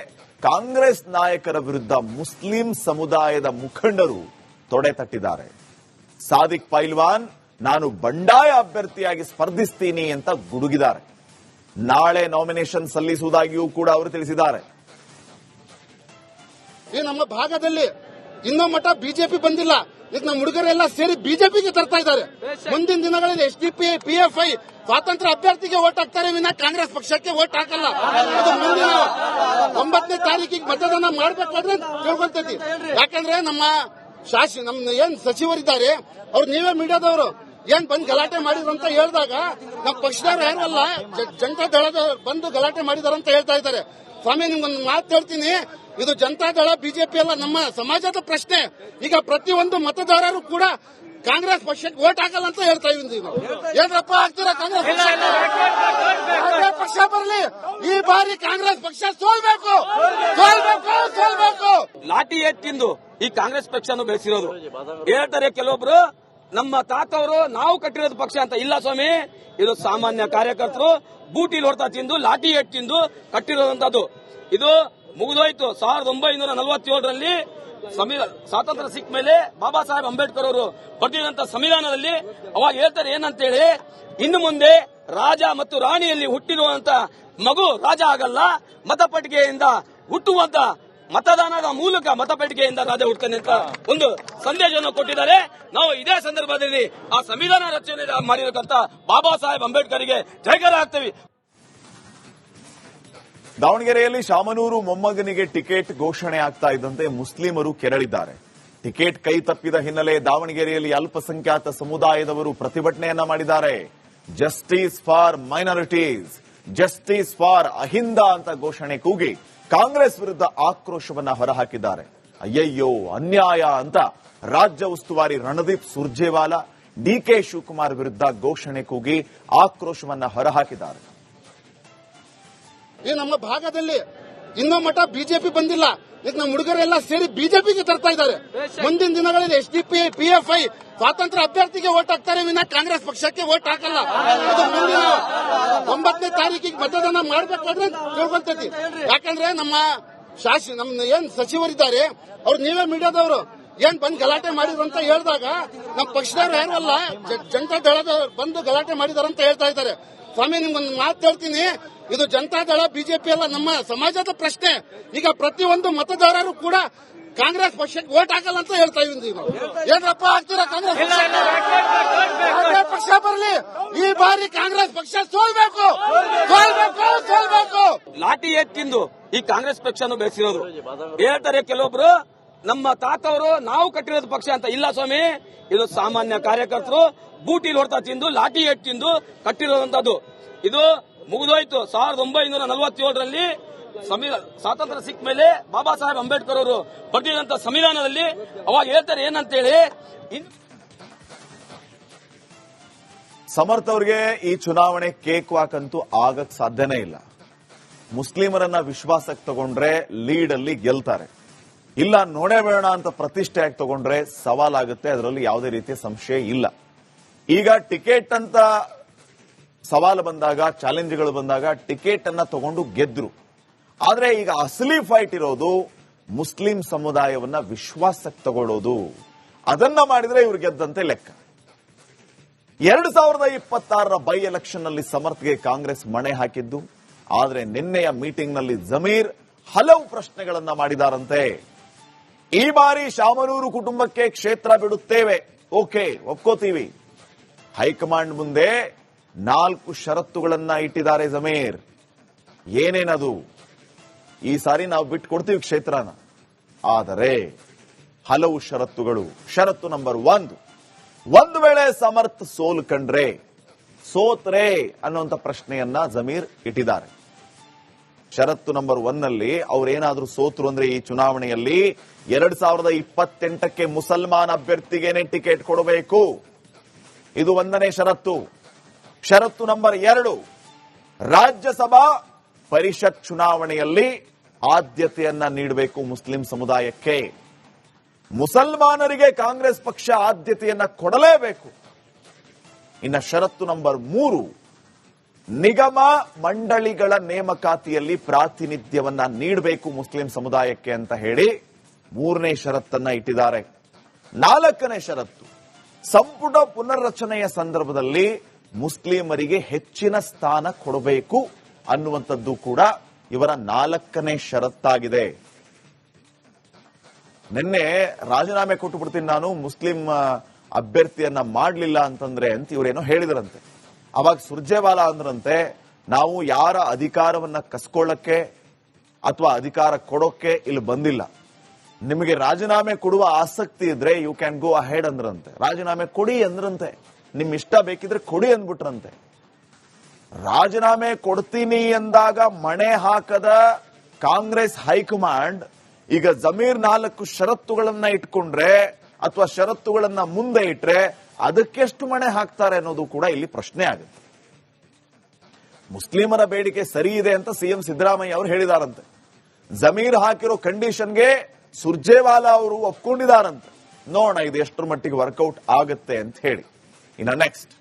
ಕಾಂಗ್ರೆಸ್ ನಾಯಕರ ವಿರುದ್ಧ ಮುಸ್ಲಿಂ ಸಮುದಾಯದ ಮುಖಂಡರು ತೊಡೆ ತಟ್ಟಿದ್ದಾರೆ. ಸಾದಿಕ್ ಪೈಲ್ವಾನ್ ನಾನು ಬಂಡಾಯ ಅಭ್ಯರ್ಥಿಯಾಗಿ ಸ್ಪರ್ಧಿಸ್ತೀನಿ ಅಂತ ಗುಡುಗಿದ್ದಾರೆ. ನಾಳೆ ನಾಮಿನೇಷನ್ ಸಲ್ಲಿಸುವುದಾಗಿಯೂ ಕೂಡ ಅವರು ತಿಳಿಸಿದ್ದಾರೆ. ಈ ನಮ್ಮ ಭಾಗದಲ್ಲಿ ಇನ್ನೂ ಮಠ ಬಿಜೆಪಿ ಬಂದಿಲ್ಲ. ಈಗ ನಮ್ಮ ಹುಡುಗರೆಲ್ಲ ಸೇರಿ ಬಿಜೆಪಿಗೆ ತರ್ತಾ ಇದ್ದಾರೆ. ಮುಂದಿನ ದಿನಗಳಲ್ಲಿ SDPI PFI ಸ್ವಾತಂತ್ರ್ಯ ಅಭ್ಯರ್ಥಿಗೆ ವೋಟ್ ಹಾಕ್ತಾರೆ ವಿನ ಕಾಂಗ್ರೆಸ್ ಪಕ್ಷಕ್ಕೆ ವೋಟ್ ಹಾಕಲ್ಲ. ಅದು ಮುಂದಿನ 9ನೇ ತಾರೀಕಿಗೆ ಮತದಾನ ಮಾಡಬೇಕಾದ್ರೆ ತಿಳ್ಕೊಳ್ತೈತಿ. ಯಾಕಂದ್ರೆ ನಮ್ಮ ಏನ್ ಸಚಿವರಿದ್ದಾರೆ ಅವ್ರು ನೀವೇ ಮೀಡಿಯಾದವರು ಏನ್ ಬಂದು ಗಲಾಟೆ ಮಾಡಿದ್ರು ಅಂತ ಹೇಳಿದಾಗ ನಮ್ಮ ಪಕ್ಷದವ್ರು ಯಾರಲ್ಲ ಜನತಾ ದಳದ ಬಂದು ಗಲಾಟೆ ಮಾಡಿದಾರೆ ಅಂತ ಹೇಳ್ತಾ ಇದ್ದಾರೆ. ಸ್ವಾಮಿ ನಿಮ್ಗೊಂದು ಮಾತು ಹೇಳ್ತೀನಿ, ಇದು ಜನತಾ ದಳ ಬಿಜೆಪಿ ಅಲ್ಲ, ನಮ್ಮ ಸಮಾಜದ ಪ್ರಶ್ನೆ. ಈಗ ಪ್ರತಿಯೊಂದು ಮತದಾರರು ಕೂಡ ಕಾಂಗ್ರೆಸ್ ಪಕ್ಷಕ್ಕೆ ವೋಟ್ ಹಾಕಲ್ಲ ಅಂತ ಹೇಳ್ತಾ ಇದ್ದೀವಿ. ಏನಪ್ಪ ಆಗ್ತೀರಾ ಕಾಂಗ್ರೆಸ್ ಪಕ್ಷ ಬರಲಿ, ಈ ಬಾರಿ ಕಾಂಗ್ರೆಸ್ ಪಕ್ಷ ಸೋಲ್ಬೇಕು. ಲಾಠಿ ಎತ್ತಿಂದು ಈ ಕಾಂಗ್ರೆಸ್ ಪಕ್ಷನು ಬೆಳೆಸಿರೋದು. ಹೇಳ್ತಾರೆ ಕೆಲವೊಬ್ರು ನಮ್ಮ ತಾತವರು ನಾವು ಕಟ್ಟಿರೋದು ಪಕ್ಷ ಅಂತ. ಇಲ್ಲ ಸ್ವಾಮಿ, ಇದು ಸಾಮಾನ್ಯ ಕಾರ್ಯಕರ್ತರು ಬೂಟಿಲ್ ಹೊಡ್ತಾ ತಿಂದು ಲಾಠಿ ಎಟ್ ತಿಂದು ಕಟ್ಟಿರೋದಂತದ್ದು. ಇದು ಮುಗಿದೋಯ್ತು. 1947ರಲ್ಲಿ ಸ್ವಾತಂತ್ರ್ಯ ಸಿಕ್ಕ ಮೇಲೆ ಬಾಬಾ ಸಾಹೇಬ್ ಅಂಬೇಡ್ಕರ್ ಅವರು ಬರೆದಿರುವಂತ ಸಂವಿಧಾನದಲ್ಲಿ ಅವಾಗ ಹೇಳ್ತಾರೆ ಏನಂತೇಳಿ, ಇನ್ನು ಮುಂದೆ ರಾಜ ಮತ್ತು ರಾಣಿಯಲ್ಲಿ ಹುಟ್ಟಿರುವಂತ ಮಗು ರಾಜ ಆಗಲ್ಲ, ಮತಪಟ್ಟಿಗೆಯಿಂದ ಹುಟ್ಟುವಂತ ಮತದಾನದ ಮೂಲಕ ಮತಪೆಟ್ಟಿಗೆಯಿಂದ ರಾಜ ಹುಡ್ತಾನೆ ಅಂತ ಒಂದು ಸಂದೇಶವನ್ನು ಕೊಟ್ಟಿದ್ದಾರೆ. ನಾವು ಇದೇ ಸಂದರ್ಭದಲ್ಲಿ ಆ ಸಂವಿಧಾನ ರಚನೆ ಮಾಡಿರತಕ್ಕಂತ ಬಾಬಾ ಸಾಹೇಬ್ ಅಂಬೇಡ್ಕರ್ಗೆ ಜಯಕಾರ ಆಗ್ತೇವೆ. ದಾವಣಗೆರೆಯಲ್ಲಿ ಶಾಮನೂರು ಮೊಮ್ಮಗನಿಗೆ ಟಿಕೆಟ್ ಘೋಷಣೆ ಆಗ್ತಾ ಇದ್ದಂತೆ ಮುಸ್ಲಿಮರು ಕೆರಳಿದ್ದಾರೆ. ಟಿಕೆಟ್ ಕೈ ತಪ್ಪಿದ ಹಿನ್ನೆಲೆ ದಾವಣಗೆರೆಯಲ್ಲಿ ಅಲ್ಪಸಂಖ್ಯಾತ ಸಮುದಾಯದವರು ಪ್ರತಿಭಟನೆಯನ್ನ ಮಾಡಿದ್ದಾರೆ. Justice for minorities, justice for Ahinda ಅಂತ ಘೋಷಣೆ ಕೂಗಿ ಕಾಂಗ್ರೆಸ್ ವಿರುದ್ಧ ಆಕ್ರೋಶವನ್ನ ಹೊರಹಾಕಿದ್ದಾರೆ. ಅಯ್ಯಯ್ಯೋ ಅನ್ಯಾಯ ಅಂತ ರಾಜ್ಯ ಉಸ್ತುವಾರಿ ರಣದೀಪ್ ಸುರ್ಜೇವಾಲಾ DK ಶಿವಕುಮಾರ್ ವಿರುದ್ಧ ಘೋಷಣೆ ಕೂಗಿ ಆಕ್ರೋಶವನ್ನ ಹೊರಹಾಕಿದ್ದಾರೆ. ಈ ನಮ್ಮ ಭಾಗದಲ್ಲಿ ಇನ್ನೂ ಮಠ ಬಿಜೆಪಿ ಬಂದಿಲ್ಲ. ಈಗ ನಮ್ಮ ಹುಡುಗರೆಲ್ಲ ಸೇರಿ ಬಿಜೆಪಿಗೆ ತರ್ತಾ ಇದ್ದಾರೆ. ಮುಂದಿನ ದಿನಗಳಲ್ಲಿ SDPI PFI ಸ್ವಾತಂತ್ರ್ಯ ಅಭ್ಯರ್ಥಿಗೆ ವೋಟ್ ಹಾಕ್ತಾರೆ ವಿನ ಕಾಂಗ್ರೆಸ್ ಪಕ್ಷಕ್ಕೆ ವೋಟ್ ಹಾಕಲ್ಲ. ಅದು ಮುಂದಿನ 9ನೇ ತಾರೀಕಿಗೆ ಮತದಾನ ಮಾಡಬೇಕಾದ್ರೆ ತಿಳ್ಕೊಳ್ತೈತಿ. ಯಾಕಂದ್ರೆ ನಮ್ಮ ಏನ್ ಸಚಿವರಿದ್ದಾರೆ ಅವ್ರು ನೀವೇ ಮೀಡಿಯಾದವರು ಏನ್ ಬಂದು ಗಲಾಟೆ ಮಾಡಿದ್ರು ಅಂತ ಹೇಳಿದಾಗ ನಮ್ಮ ಪಕ್ಷದವ್ರು ಯಾರಲ್ಲ ಜನತಾ ದಳದ ಬಂದು ಗಲಾಟೆ ಮಾಡಿದಾರೆ ಅಂತ ಹೇಳ್ತಾ ಇದ್ದಾರೆ. ಸ್ವಾಮಿ ನಿಮ್ಗೊಂದು ಮಾತು ಹೇಳ್ತೀನಿ, ಇದು ಜನತಾ ದಳ ಬಿಜೆಪಿ ಅಲ್ಲ, ನಮ್ಮ ಸಮಾಜದ ಪ್ರಶ್ನೆ. ಈಗ ಪ್ರತಿಯೊಂದು ಮತದಾರರು ಕೂಡ ಕಾಂಗ್ರೆಸ್ ಪಕ್ಷಕ್ಕೆ ವೋಟ್ ಹಾಕಲ್ಲ ಅಂತ ಹೇಳ್ತಾ ಇದ್ದೀವಿ. ಏನಪ್ಪ ಆಗ್ತೀರಾ ಕಾಂಗ್ರೆಸ್ ಪಕ್ಷ ಬರಲಿ, ಈ ಬಾರಿ ಕಾಂಗ್ರೆಸ್ ಪಕ್ಷ ಸೋಲ್ಬೇಕು. ಲಾಠಿ ಎತ್ತಿಂದು ಈ ಕಾಂಗ್ರೆಸ್ ಪಕ್ಷನು ಬೆಳೆಸಿರೋದು. ಹೇಳ್ತಾರೆ ಕೆಲವೊಬ್ರು ನಮ್ಮ ತಾತವರು ನಾವು ಕಟ್ಟಿರೋದು ಪಕ್ಷ ಅಂತ ಇಲ್ಲ ಸ್ವಾಮಿ. ಇದು ಸಾಮಾನ್ಯ ಕಾರ್ಯಕರ್ತರು ಬೂಟಿಲ್ ಹೊಡ್ತಾ ತಿಂದು ಲಾಠಿ ಏಟ್ ತಿಂದು ಕಟ್ಟಿರೋದಂತದ್ದು. ಇದು ಮುಗಿದೋಯ್ತು. 1947ರಲ್ಲಿ ಸ್ವಾತಂತ್ರ್ಯ ಸಿಕ್ಕ ಮೇಲೆ ಬಾಬಾ ಸಾಹೇಬ್ ಅಂಬೇಡ್ಕರ್ ಅವರು ಬರೆದಿದಂತ ಸಂವಿಧಾನದಲ್ಲಿ ಅವಾಗ ಹೇಳ್ತಾರೆ ಏನಂತೇಳಿ. ಸಮರ್ಥ್ ಅವರಿಗೆ ಈ ಚುನಾವಣೆ ಕೇಕ್ ವಾಕ್ ಅಂತೂ ಆಗಕ್ ಸಾಧ್ಯನೇ ಇಲ್ಲ. ಮುಸ್ಲಿಮರನ್ನ ವಿಶ್ವಾಸಕ್ಕೆ ತಗೊಂಡ್ರೆ ಲೀಡ್ ಅಲ್ಲಿ ಗೆಲ್ತಾರೆ, ಇಲ್ಲ ನೋಡೇ ಬೇಡ ಅಂತ ಪ್ರತಿಷ್ಠೆಯಾಗಿ ತಗೊಂಡ್ರೆ ಸವಾಲಾಗುತ್ತೆ. ಅದರಲ್ಲಿ ಯಾವುದೇ ರೀತಿಯ ಸಂಶಯ ಇಲ್ಲ. ಈಗ ಟಿಕೆಟ್ ಅಂತ ಸವಾಲು ಬಂದಾಗ, ಚಾಲೆಂಜ್ಗಳು ಬಂದಾಗ ಟಿಕೆಟ್ ಅನ್ನ ತಗೊಂಡು ಗೆದ್ರು. ಆದ್ರೆ ಈಗ ಅಸಲಿ ಫೈಟ್ ಇರೋದು ಮುಸ್ಲಿಂ ಸಮುದಾಯವನ್ನ ವಿಶ್ವಾಸಕ್ಕೆ ತಗೊಳ್ಳೋದು. ಅದನ್ನ ಮಾಡಿದ್ರೆ ಇವ್ರು ಗೆದ್ದಂತೆ ಲೆಕ್ಕ. 2026ರ ಬೈ ಎಲೆಕ್ಷನ್ ನಲ್ಲಿ ಸಮರ್ಥ್ಗೆ ಕಾಂಗ್ರೆಸ್ ಮಣೆ ಹಾಕಿದ್ದು. ಆದ್ರೆ ನಿನ್ನೆಯ ಮೀಟಿಂಗ್ ನಲ್ಲಿ ಜಮೀರ್ ಹಲವು ಪ್ರಶ್ನೆಗಳನ್ನ ಮಾಡಿದಾರಂತೆ. ಈ ಬಾರಿ ಶಾಮನೂರು ಕುಟುಂಬಕ್ಕೆ ಕ್ಷೇತ್ರ ಬಿಡುತ್ತೇವೆ, ಓಕೆ ಒಪ್ಕೋತೀವಿ. ಹೈಕಮಾಂಡ್ ಮುಂದೆ 4 ಷರತ್ತುಗಳನ್ನ ಇಟ್ಟಿದ್ದಾರೆ ಜಮೀರ್. ಏನೇನದು? ಈ ಸಾರಿ ನಾವು ಬಿಟ್ಟು ಕೊಡ್ತೀವಿ ಕ್ಷೇತ್ರನ, ಆದರೆ ಹಲವು ಷರತ್ತುಗಳು. ಷರತ್ತು ನಂಬರ್ 1, ಒಂದು ವೇಳೆ ಸಮರ್ಥ್ ಸೋಲು ಕಂಡ್ರೆ, ಸೋತ್ರೆ ಅನ್ನುವಂತ ಪ್ರಶ್ನೆಯನ್ನ ಜಮೀರ್ ಇಟ್ಟಿದ್ದಾರೆ. ಷರತ್ತು ನಂಬರ್ 1 ನಲ್ಲಿ ಅವ್ರೇನಾದ್ರೂ ಸೋತ್ರು ಅಂದ್ರೆ ಈ ಚುನಾವಣೆಯಲ್ಲಿ 2028ಕ್ಕೆ ಮುಸಲ್ಮಾನ್ ಅಭ್ಯರ್ಥಿಗೇನೆ ಟಿಕೆಟ್ ಕೊಡಬೇಕು. ಇದು 1ನೇ ಷರತ್ತು. ಷರತ್ತು ನಂಬರ್ 2, ರಾಜ್ಯಸಭಾ ಪರಿಷತ್ ಚುನಾವಣೆಯಲ್ಲಿ ಆದ್ಯತೆಯನ್ನ ನೀಡಬೇಕು ಮುಸ್ಲಿಂ ಸಮುದಾಯಕ್ಕೆ. ಮುಸಲ್ಮಾನರಿಗೆ ಕಾಂಗ್ರೆಸ್ ಪಕ್ಷ ಆದ್ಯತೆಯನ್ನ ಕೊಡಲೇಬೇಕು. ಇನ್ನು ಷರತ್ತು ನಂಬರ್ 3, ನಿಗಮ ಮಂಡಳಿಗಳ ನೇಮಕಾತಿಯಲ್ಲಿ ಪ್ರಾತಿನಿಧ್ಯವನ್ನ ನೀಡಬೇಕು ಮುಸ್ಲಿಂ ಸಮುದಾಯಕ್ಕೆ ಅಂತ ಹೇಳಿ 3ನೇ ಷರತ್ತನ್ನ ಇಟ್ಟಿದ್ದಾರೆ. 4ನೇ ಷರತ್ತು, ಸಂಪುಟ ಪುನರ್ರಚನೆಯ ಸಂದರ್ಭದಲ್ಲಿ ಮುಸ್ಲಿಮರಿಗೆ ಹೆಚ್ಚಿನ ಸ್ಥಾನ ಕೊಡಬೇಕು ಅನ್ನುವಂಥದ್ದು ಕೂಡ ಇವರ 4ನೇ ಷರತ್ತಾಗಿದೆ. ನಿನ್ನೆ ರಾಜೀನಾಮೆ ಕೊಟ್ಟು ಬಿಡ್ತೀನಿ ನಾನು ಮುಸ್ಲಿಂ ಅಭ್ಯರ್ಥಿಯನ್ನ ಮಾಡಲಿಲ್ಲ ಅಂತಂದ್ರೆ ಅಂತ ಇವರೇನೋ ಹೇಳಿದ್ರಂತೆ. ಅವಾಗ ಸುರ್ಜೇವಾಲಾ ಅಂದ್ರಂತೆ, ನಾವು ಯಾರ ಅಧಿಕಾರವನ್ನ ಕಸ್ಕೊಳ್ಳಕ್ಕೆ ಅಥವಾ ಅಧಿಕಾರ ಕೊಡೋಕೆ ಇಲ್ಲಿ ಬಂದಿಲ್ಲ, ನಿಮಗೆ ರಾಜೀನಾಮೆ ಕೊಡುವ ಆಸಕ್ತಿ ಇದ್ರೆ ಯು ಕ್ಯಾನ್ ಗೋ ಅಹೆಡ್ ಅಂದ್ರಂತೆ. ರಾಜೀನಾಮೆ ಕೊಡಿ ಅಂದ್ರಂತೆ, ನಿಮ್ ಇಷ್ಟ ಬೇಕಿದ್ರೆ ಕೊಡಿ ಅಂದ್ಬಿಟ್ರಂತೆ. ರಾಜೀನಾಮೆ ಕೊಡ್ತೀನಿ ಎಂದಾಗ ಮಣೆ ಹಾಕದ ಕಾಂಗ್ರೆಸ್ ಹೈಕಮಾಂಡ್ ಈಗ ಜಮೀರ್ 4 ಷರತ್ತುಗಳನ್ನ ಇಟ್ಕೊಂಡ್ರೆ ಅಥವಾ ಷರತ್ತುಗಳನ್ನ ಮುಂದೆ ಇಟ್ರೆ ಅದಕ್ಕೆಷ್ಟು ಮಣೆ ಹಾಕ್ತಾರೆ ಅನ್ನೋದು ಕೂಡ ಇಲ್ಲಿ ಪ್ರಶ್ನೆ ಆಗುತ್ತೆ. ಮುಸ್ಲಿಮರ ಬೇಡಿಕೆ ಸರಿ ಇದೆ ಅಂತ ಸಿಎಂ ಸಿದ್ದರಾಮಯ್ಯ ಅವರು ಹೇಳಿದಾರಂತೆ. ಜಮೀರ್ ಹಾಕಿರೋ ಕಂಡೀಷನ್ಗೆ ಸುರ್ಜೇವಾಲಾ ಅವರು ಒಪ್ಕೊಂಡಿದ್ದಾರಂತೆ. ನೋಡೋಣ ಇದು ಎಷ್ಟರ ಮಟ್ಟಿಗೆ ವರ್ಕೌಟ್ ಆಗುತ್ತೆ ಅಂತ ಹೇಳಿ. ಇನ್ನು ನೆಕ್ಸ್ಟ್,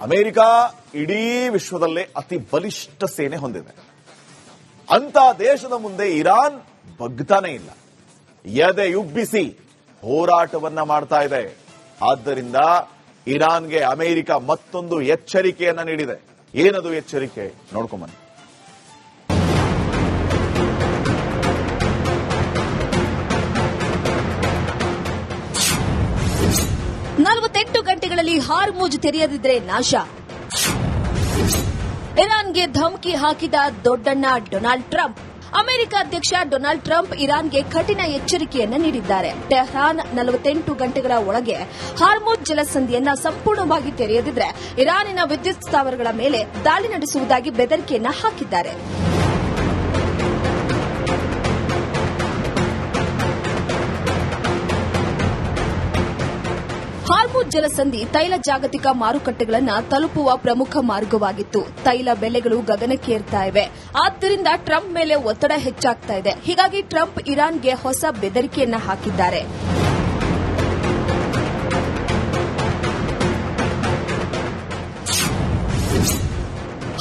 ಅಮೆರಿಕ ಇಡೀ ವಿಶ್ವದಲ್ಲೇ ಅತಿ ಬಲಿಷ್ಠ ಸೇನೆ ಹೊಂದಿದೆ. ಅಂತ ದೇಶದ ಮುಂದೆ ಇರಾನ್ ಬಗ್ತಾನೇ ಇಲ್ಲ, ಎದೆಯುಬ್ಬಿಸಿ ಹೋರಾಟವನ್ನ ಮಾಡ್ತಾ ಇದೆ. ಆದ್ದರಿಂದ ಇರಾನ್ಗೆ ಅಮೆರಿಕ ಮತ್ತೊಂದು ಎಚ್ಚರಿಕೆಯನ್ನ ನೀಡಿದೆ. ಏನದು ಎಚ್ಚರಿಕೆ ನೋಡ್ಕೊಂಬನ್ನಿ. 48 ಗಂಟೆಗಳಲ್ಲಿ ಹಾರ್ಮುಜ್ ತೆರೆಯದಿದ್ರೆ ನಾಶ. ಇರಾನ್ಗೆ ಧಮಕಿ ಹಾಕಿದ ದೊಡ್ಡಣ್ಣ ಡೊನಾಲ್ಡ್ ಟ್ರಂಪ್. ಅಮೆರಿಕ ಅಧ್ಯಕ್ಷ ಡೊನಾಲ್ಡ್ ಟ್ರಂಪ್ ಇರಾನ್ಗೆ ಕಠಿಣ ಎಚ್ಚರಿಕೆಯನ್ನು ನೀಡಿದ್ದಾರೆ. ಟೆಹರಾನ್ 48 ಗಂಟೆಗಳ ಒಳಗೆ ಹಾರ್ಮುಜ್ ಜಲಸಂಧಿಯನ್ನ ಸಂಪೂರ್ಣವಾಗಿ ತೆರೆಯದಿದ್ರೆ ಇರಾನಿನ ವಿದ್ಯುತ್ ಸ್ಥಾವರಗಳ ಮೇಲೆ ದಾಳಿ ನಡೆಸುವುದಾಗಿ ಬೆದರಿಕೆಯನ್ನ ಹಾಕಿದ್ದಾರೆ. ಹಾರ್ಮುಜ್ ಜಲಸಂಧಿ ತೈಲ ಜಾಗತಿಕ ಮಾರುಕಟ್ಟೆಗಳನ್ನು ತಲುಪುವ ಪ್ರಮುಖ ಮಾರ್ಗವಾಗಿತ್ತು. ತೈಲ ಬೆಲೆಗಳು ಗಗನಕ್ಕೇರ್ತಾ ಇವೆ. ಆದ್ದರಿಂದ ಟ್ರಂಪ್ ಮೇಲೆ ಒತ್ತಡ ಹೆಚ್ಚಾಗ್ತಾ ಇದೆ. ಹೀಗಾಗಿ ಟ್ರಂಪ್ ಇರಾನ್ಗೆ ಹೊಸ ಬೆದರಿಕೆಯನ್ನ ಹಾಕಿದ್ದಾರೆ.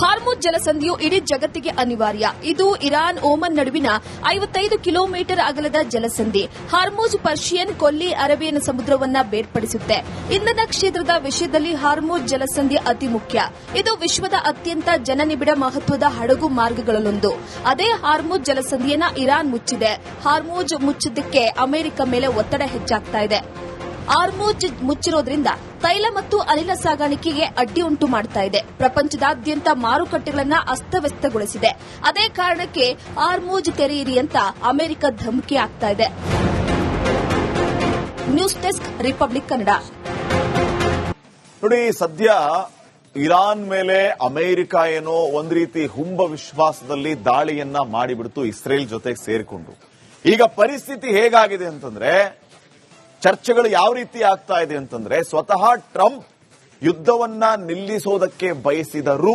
ಹಾರ್ಮುಜ್ ಜಲಸಂಧಿಯು ಇಡೀ ಜಗತ್ತಿಗೆ ಅನಿವಾರ್ಯ. ಇದು ಇರಾನ್ ಓಮನ್ ನಡುವಿನ 55 ಕಿಲೋಮೀಟರ್ ಅಗಲದ ಜಲಸಂಧಿ. ಹಾರ್ಮುಜ್ ಪರ್ಷಿಯನ್, ಕೊಲ್ಲಿ, ಅರೇಬಿಯನ್ ಸಮುದ್ರವನ್ನ ಬೇರ್ಪಡಿಸುತ್ತೆ. ಇಂಧನ ಕ್ಷೇತ್ರದ ವಿಷಯದಲ್ಲಿ ಹಾರ್ಮುಜ್ ಜಲಸಂಧಿ ಅತಿ ಮುಖ್ಯ. ಇದು ವಿಶ್ವದ ಅತ್ಯಂತ ಜನನಿಬಿಡ ಮಹತ್ವದ ಹಡಗು ಮಾರ್ಗಗಳಲ್ಲೊಂದು. ಅದೇ ಹಾರ್ಮುಜ್ ಜಲಸಂಧಿಯನ್ನ ಇರಾನ್ ಮುಚ್ಚಿದೆ. ಹಾರ್ಮುಜ್ ಮುಚ್ಚಿದ್ದಕ್ಕೆ ಅಮೆರಿಕ ಮೇಲೆ ಒತ್ತಡ ಹೆಚ್ಚಾಗ್ತಾ ಇದೆ. ಆರ್ಮೂಜ್ ಮುಚ್ಚಿರೋದ್ರಿಂದ ತೈಲ ಮತ್ತು ಅನಿಲ ಸಾಗಾಣಿಕೆಗೆ ಅಡ್ಡಿ ಉಂಟು ಮಾಡ್ತಾ ಇದೆ. ಪ್ರಪಂಚದಾದ್ಯಂತ ಮಾರುಕಟ್ಟೆಗಳನ್ನು ಅಸ್ತವ್ಯಸ್ತಗೊಳಿಸಿದೆ. ಅದೇ ಕಾರಣಕ್ಕೆ ಆರ್ಮೂಜ್ ತೆರೆಯಿರಿ ಅಂತ ಅಮೆರಿಕ ಧಮಕಿ ಆಗ್ತಾ ಇದೆ. News desk, Republic Kannada. ನೋಡಿ, ಸದ್ಯ ಇರಾನ್ ಮೇಲೆ ಅಮೆರಿಕ ಏನೋ ಒಂದ್ ರೀತಿ ಹುಂಬ ವಿಶ್ವಾಸದಲ್ಲಿ ದಾಳಿಯನ್ನ ಮಾಡಿಬಿಡ್ತು ಇಸ್ರೇಲ್ ಜೊತೆಗೆ ಸೇರಿಕೊಂಡು. ಈಗ ಪರಿಸ್ಥಿತಿ ಹೇಗಾಗಿದೆ ಅಂತಂದ್ರೆ, ಚರ್ಚೆಗಳು ಯಾವ ರೀತಿ ಆಗ್ತಾ ಇದೆ ಅಂತಂದ್ರೆ, ಸ್ವತಃ ಟ್ರಂಪ್ ಯುದ್ಧವನ್ನ ನಿಲ್ಲಿಸೋದಕ್ಕೆ ಬಯಸಿದರೂ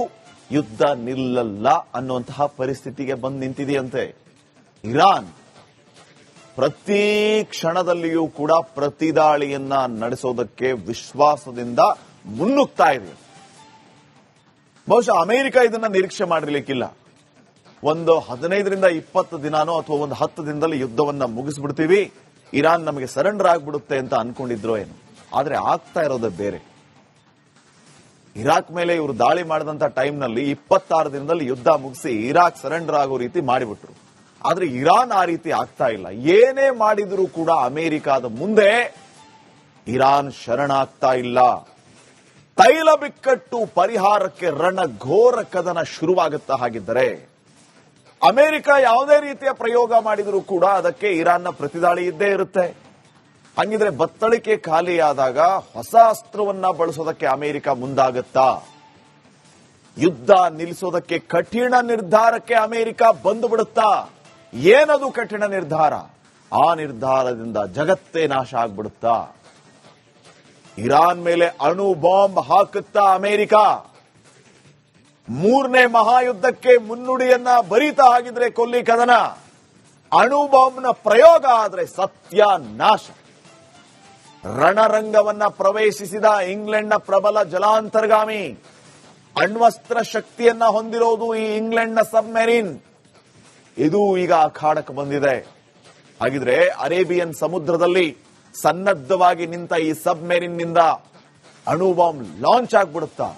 ಯುದ್ಧ ನಿಲ್ಲಲ್ಲ ಅನ್ನುವಂತಹ ಪರಿಸ್ಥಿತಿಗೆ ಬಂದು ನಿಂತಿದೆಯಂತೆ. ಇರಾನ್ ಪ್ರತಿ ಕ್ಷಣದಲ್ಲಿಯೂ ಕೂಡ ಪ್ರತಿದಾಳಿಯನ್ನ ನಡೆಸೋದಕ್ಕೆ ವಿಶ್ವಾಸದಿಂದ ಮುನ್ನುಗ್ತಾ ಇದೆ. ಬಹುಶಃ ಅಮೆರಿಕ ಇದನ್ನ ನಿರೀಕ್ಷೆ ಮಾಡಿರ್ಲಿಕ್ಕಿಲ್ಲ. ಒಂದು 15ರಿಂದ 20 ದಿನಾನೋ ಅಥವಾ ಒಂದು 10 ದಿನದಲ್ಲಿ ಯುದ್ಧವನ್ನ ಮುಗಿಸ್ಬಿಡ್ತೀವಿ, ಇರಾನ್ ನಮಗೆ ಸರೆಂಡರ್ ಆಗ್ಬಿಡುತ್ತೆ ಅಂತ ಅನ್ಕೊಂಡಿದ್ರೋ ಏನು. ಆದ್ರೆ ಆಗ್ತಾ ಇರೋದೇ ಬೇರೆ. ಇರಾಕ್ ಮೇಲೆ ಇವರು ದಾಳಿ ಮಾಡಿದಂತ ಟೈಮ್ನಲ್ಲಿ 26 ದಿನದಲ್ಲಿ ಯುದ್ಧ ಮುಗಿಸಿ ಇರಾಕ್ ಸರೆಂಡರ್ ಆಗೋ ರೀತಿ ಮಾಡಿಬಿಟ್ರು. ಆದ್ರೆ ಇರಾನ್ ಆ ರೀತಿ ಆಗ್ತಾ ಇಲ್ಲ. ಏನೇ ಮಾಡಿದರೂ ಕೂಡ ಅಮೆರಿಕದ ಮುಂದೆ ಇರಾನ್ ಶರಣಾಗ್ತಾ ಇಲ್ಲ. ತೈಲ ಬಿಕ್ಕಟ್ಟು ಪರಿಹಾರಕ್ಕೆ ರಣಘೋರ ಕದನ ಶುರುವಾಗುತ್ತಾ ಹಾಗಿದ್ದರೆ ಅಮೆರಿಕ ಯಾವುದೇ ರೀತಿಯ ಪ್ರಯೋಗ ಮಾಡಿದರೂ ಕೂಡ ಅದಕ್ಕೆ ಇರಾನ್ನ ಪ್ರತಿದಾಳಿ ಇದ್ದೇ ಇರುತ್ತೆ. ಹಂಗಿದ್ರೆ ಬತ್ತಳಿಕೆ ಖಾಲಿಯಾದಾಗ ಹೊಸ ಅಸ್ತ್ರವನ್ನ ಬಳಸೋದಕ್ಕೆ ಅಮೆರಿಕ ಮುಂದಾಗುತ್ತಾ? ಯುದ್ಧ ನಿಲ್ಲಿಸೋದಕ್ಕೆ ಕಠಿಣ ನಿರ್ಧಾರಕ್ಕೆ ಅಮೆರಿಕ ಬಂದು ಬಿಡುತ್ತಾ? ಏನದು ಕಠಿಣ ನಿರ್ಧಾರ? ಆ ನಿರ್ಧಾರದಿಂದ ಜಗತ್ತೇ ನಾಶ ಆಗ್ಬಿಡುತ್ತಾ? ಇರಾನ್ ಮೇಲೆ ಅಣು ಬಾಂಬ್ ಹಾಕುತ್ತಾ ಅಮೆರಿಕ? ಮೂರನೇ ಮಹಾಯುದ್ಧಕ್ಕೆ ಮುನ್ನುಡಿಯನ್ನ ಬರೀತಾ ಆಗಿದ್ರೆ ಕೊಲ್ಲಿ ಕದನ. ಅಣು ಬಾಂಬ್ನ ಪ್ರಯೋಗ ಆದ್ರೆ ಸತ್ಯ ನಾಶ. ರಣರಂಗವನ್ನ ಪ್ರವೇಶಿಸಿದ ಇಂಗ್ಲೆಂಡ್ನ ಪ್ರಬಲ ಜಲಾಂತರ್ಗಾಮಿ, ಅಣ್ವಸ್ತ್ರ ಶಕ್ತಿಯನ್ನ ಹೊಂದಿರೋದು ಈ ಇಂಗ್ಲೆಂಡ್ನ ಸಬ್ಮೆರಿನ್. ಇದು ಈಗ ಅಖಾಡಕ್ಕೆ ಬಂದಿದೆ. ಹಾಗಿದ್ರೆ ಅರೇಬಿಯನ್ ಸಮುದ್ರದಲ್ಲಿ ಸನ್ನದ್ಧವಾಗಿ ನಿಂತ ಈ ಸಬ್ಮೆರಿನ್ನಿಂದ ಅಣು ಬಾಂಬ್ ಲಾಂಚ್ ಆಗ್ಬಿಡುತ್ತಾ?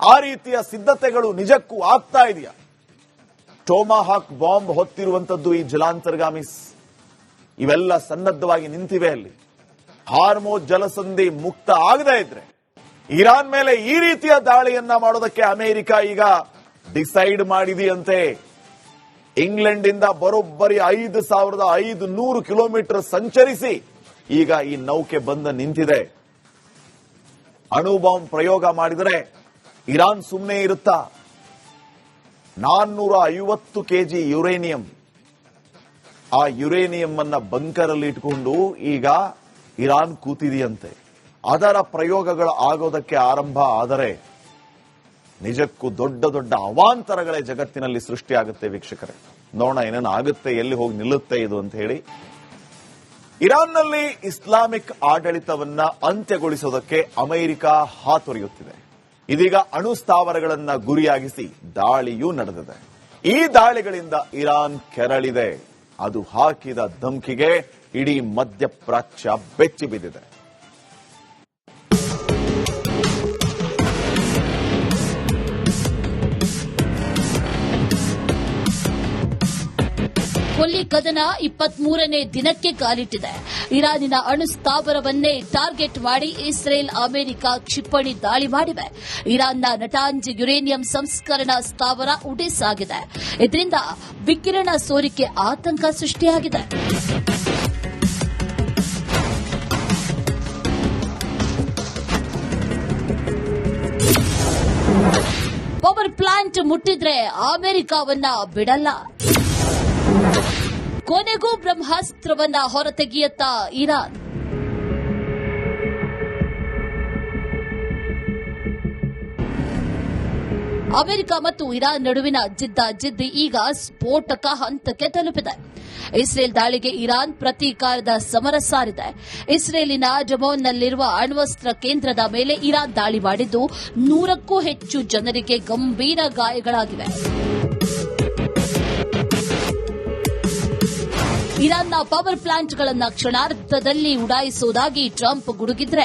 ಆ ರೀತಿಯ ಸಿದ್ಧತೆಗಳು ನಿಜಕ್ಕೂ ಆಗ್ತಾ ಇದೆಯಾ? ಟೋಮಾಹಾಕ್ ಬಾಂಬ್ ಹೊತ್ತಿರುವಂತದ್ದು ಈ ಜಲಾಂತರ್ಗಾಮಿಸ್. ಇವೆಲ್ಲ ಸನ್ನದ್ಧವಾಗಿ ನಿಂತಿವೆ ಅಲ್ಲಿ. ಹಾರ್ಮೋಜ್ ಜಲಸಂಧಿ ಮುಕ್ತ ಆಗದೇ ಇದ್ರೆ ಇರಾನ್ ಮೇಲೆ ಈ ರೀತಿಯ ದಾಳಿಯನ್ನ ಮಾಡೋದಕ್ಕೆ ಅಮೆರಿಕ ಈಗ ಡಿಸೈಡ್ ಮಾಡಿದೆಯಂತೆ. ಇಂಗ್ಲೆಂಡಿಂದ ಬರೋಬ್ಬರಿ 5500 ಕಿಲೋಮೀಟರ್ ಸಂಚರಿಸಿ ಈಗ ಈ ನೌಕೆ ಬಂದು ನಿಂತಿದೆ. ಅಣು ಬಾಂಬ್ ಪ್ರಯೋಗ ಮಾಡಿದರೆ ಇರಾನ್ ಸುಮ್ಮನೆ ಇರುತ್ತಾ? 450 ಕೆಜಿ ಯುರೇನಿಯಂ, ಆ ಯುರೇನಿಯಂ ಅನ್ನ ಬಂಕರ್ ಅಲ್ಲಿ ಇಟ್ಕೊಂಡು ಈಗ ಇರಾನ್ ಕೂತಿದೆಯಂತೆ. ಅದರ ಪ್ರಯೋಗಗಳು ಆಗೋದಕ್ಕೆ ಆರಂಭ ಆದರೆ ನಿಜಕ್ಕೂ ದೊಡ್ಡ ದೊಡ್ಡ ಅವಾಂತರಗಳೇ ಜಗತ್ತಿನಲ್ಲಿ ಸೃಷ್ಟಿಯಾಗುತ್ತೆ. ವೀಕ್ಷಕರೇ, ನೋಡೋಣ ಏನೇನು ಆಗುತ್ತೆ, ಎಲ್ಲಿ ಹೋಗಿ ನಿಲ್ಲುತ್ತೆ ಇದು ಅಂತ ಹೇಳಿ. ಇರಾನ್ನಲ್ಲಿ ಇಸ್ಲಾಮಿಕ್ ಆಡಳಿತವನ್ನ ಅಂತ್ಯಗೊಳಿಸೋದಕ್ಕೆ ಅಮೆರಿಕ ಹಾತೊರೆಯುತ್ತಿದೆ. ಇದೀಗ ಅಣು ಸ್ಥಾವರಗಳನ್ನ ಗುರಿಯಾಗಿಸಿ ದಾಳಿಯೂ ನಡೆದಿದೆ. ಈ ದಾಳಿಗಳಿಂದ ಇರಾನ್ ಕೆರಳಿದೆ. ಅದು ಹಾಕಿದ ಧಮಕಿಗೆ ಇಡೀ ಮಧ್ಯಪ್ರಾಚ್ಯ ಬೆಚ್ಚಿ ಬಿದ್ದಿದೆ. ಕೊಲ್ಲಿ ಕದನ 23ನೇ ದಿನಕ್ಕೆ ಕಾಲಿಟ್ಟಿದೆ. ಇರಾನಿನ ಅಣು ಸ್ಥಾವರವನ್ನೇ ಟಾರ್ಗೆಟ್ ಮಾಡಿ ಇಸ್ರೇಲ್, ಅಮೆರಿಕ ಕ್ಷಿಪಣಿ ದಾಳಿ ಮಾಡಿವೆ. ಇರಾನ್ನ ನಟಾಂಜ್ ಯುರೇನಿಯಂ ಸಂಸ್ಕರಣಾ ಸ್ಥಾವರ ಉಡಿಸಾಗಿದೆ. ಇದರಿಂದ ವಿಕಿರಣ ಸೋರಿಕೆ ಆತಂಕ ಸೃಷ್ಟಿಯಾಗಿದೆ. ಪವರ್ ಪ್ಲಾಂಟ್ ಮುಟ್ಟಿದ್ರೆ ಅಮೆರಿಕವನ್ನ ಬಿಡಲ್ಲ. ಕೊನೆಗೂ ಬ್ರಹ್ಮಾಸ್ತ್ರವನ್ನ ಹೊರತೆಗೆಯುತ್ತ ಇರಾನ್. ಅಮೆರಿಕ ಮತ್ತು ಇರಾನ್ ನಡುವಿನ ಜಿದ್ದಾಜಿದ್ದಿ ಈಗ ಸ್ಫೋಟಕ ಹಂತಕ್ಕೆ ತಲುಪಿದೆ. ಇಸ್ರೇಲ್ ದಾಳಿಗೆ ಇರಾನ್ ಪ್ರತೀಕಾರದ ಸಮರ ಸಾರಿದೆ. ಇಸ್ರೇಲಿನ ಡಮೋನ್ನಲ್ಲಿರುವ ಅಣ್ವಸ್ತ್ರ ಕೇಂದ್ರದ ಮೇಲೆ ಇರಾನ್ ದಾಳಿ ಮಾಡಿದ್ದು 100ಕ್ಕೂ ಹೆಚ್ಚು ಜನರಿಗೆ ಗಂಭೀರ ಗಾಯಗಳಾಗಿವೆ. ಇರಾನ್ನ ಪವರ್ ಪ್ಲಾಂಟ್ಗಳನ್ನು ಕ್ಷಣಾರ್ಧದಲ್ಲಿ ಉಡಾಯಿಸುವುದಾಗಿ ಟ್ರಂಪ್ ಗುಡುಗಿದ್ರೆ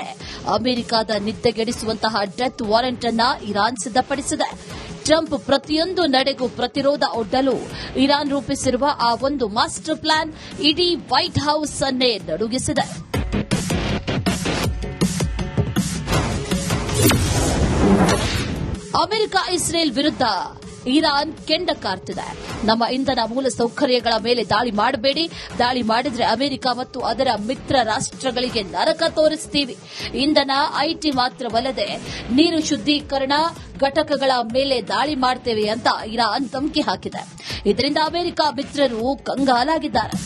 ಅಮೆರಿಕದ ನಿದ್ದೆಗೆಡಿಸುವಂತಹ ಡೆತ್ ವಾರೆಂಟ್ ಅನ್ನ ಇರಾನ್ ಸಿದ್ಧಪಡಿಸಿದೆ. ಟ್ರಂಪ್ ಪ್ರತಿಯೊಂದು ನಡೆಗೂ ಪ್ರತಿರೋಧ ಒಡ್ಡಲು ಇರಾನ್ ರೂಪಿಸಿರುವ ಆ ಒಂದು ಮಾಸ್ಟರ್ ಪ್ಲಾನ್ ಇಡೀ ವೈಟ್ ಹೌಸ್ ಅನ್ನೇ ನಡುಗಿಸಿದೆ. ಅಮೆರಿಕ ಇಸ್ರೇಲ್ ವಿರುದ್ಧ ಇರಾನ್ ಕೆಂಡ ಕಾರ್ತಿದೆ. ನಮ್ಮ ಇಂಧನ ಮೂಲ ಸೌಕರ್ಯಗಳ ಮೇಲೆ ದಾಳಿ ಮಾಡಬೇಡಿ, ದಾಳಿ ಮಾಡಿದ್ರೆ ಅಮೆರಿಕ ಮತ್ತು ಅದರ ಮಿತ್ರ ರಾಷ್ಟ್ರಗಳಿಗೆ ನರಕ ತೋರಿಸ್ತೀವಿ. ಇಂಧನ, ಐಟಿ ಮಾತ್ರವಲ್ಲದೆ ನೀರು ಶುದ್ದೀಕರಣ ಘಟಕಗಳ ಮೇಲೆ ದಾಳಿ ಮಾಡ್ತೇವೆ ಅಂತ ಇರಾನ್ ಧಮಕಿ ಹಾಕಿದೆ. ಇದರಿಂದ ಅಮೆರಿಕ ಮಿತ್ರರು ಕಂಗಾಲಾಗಿದ್ದಾರೆ.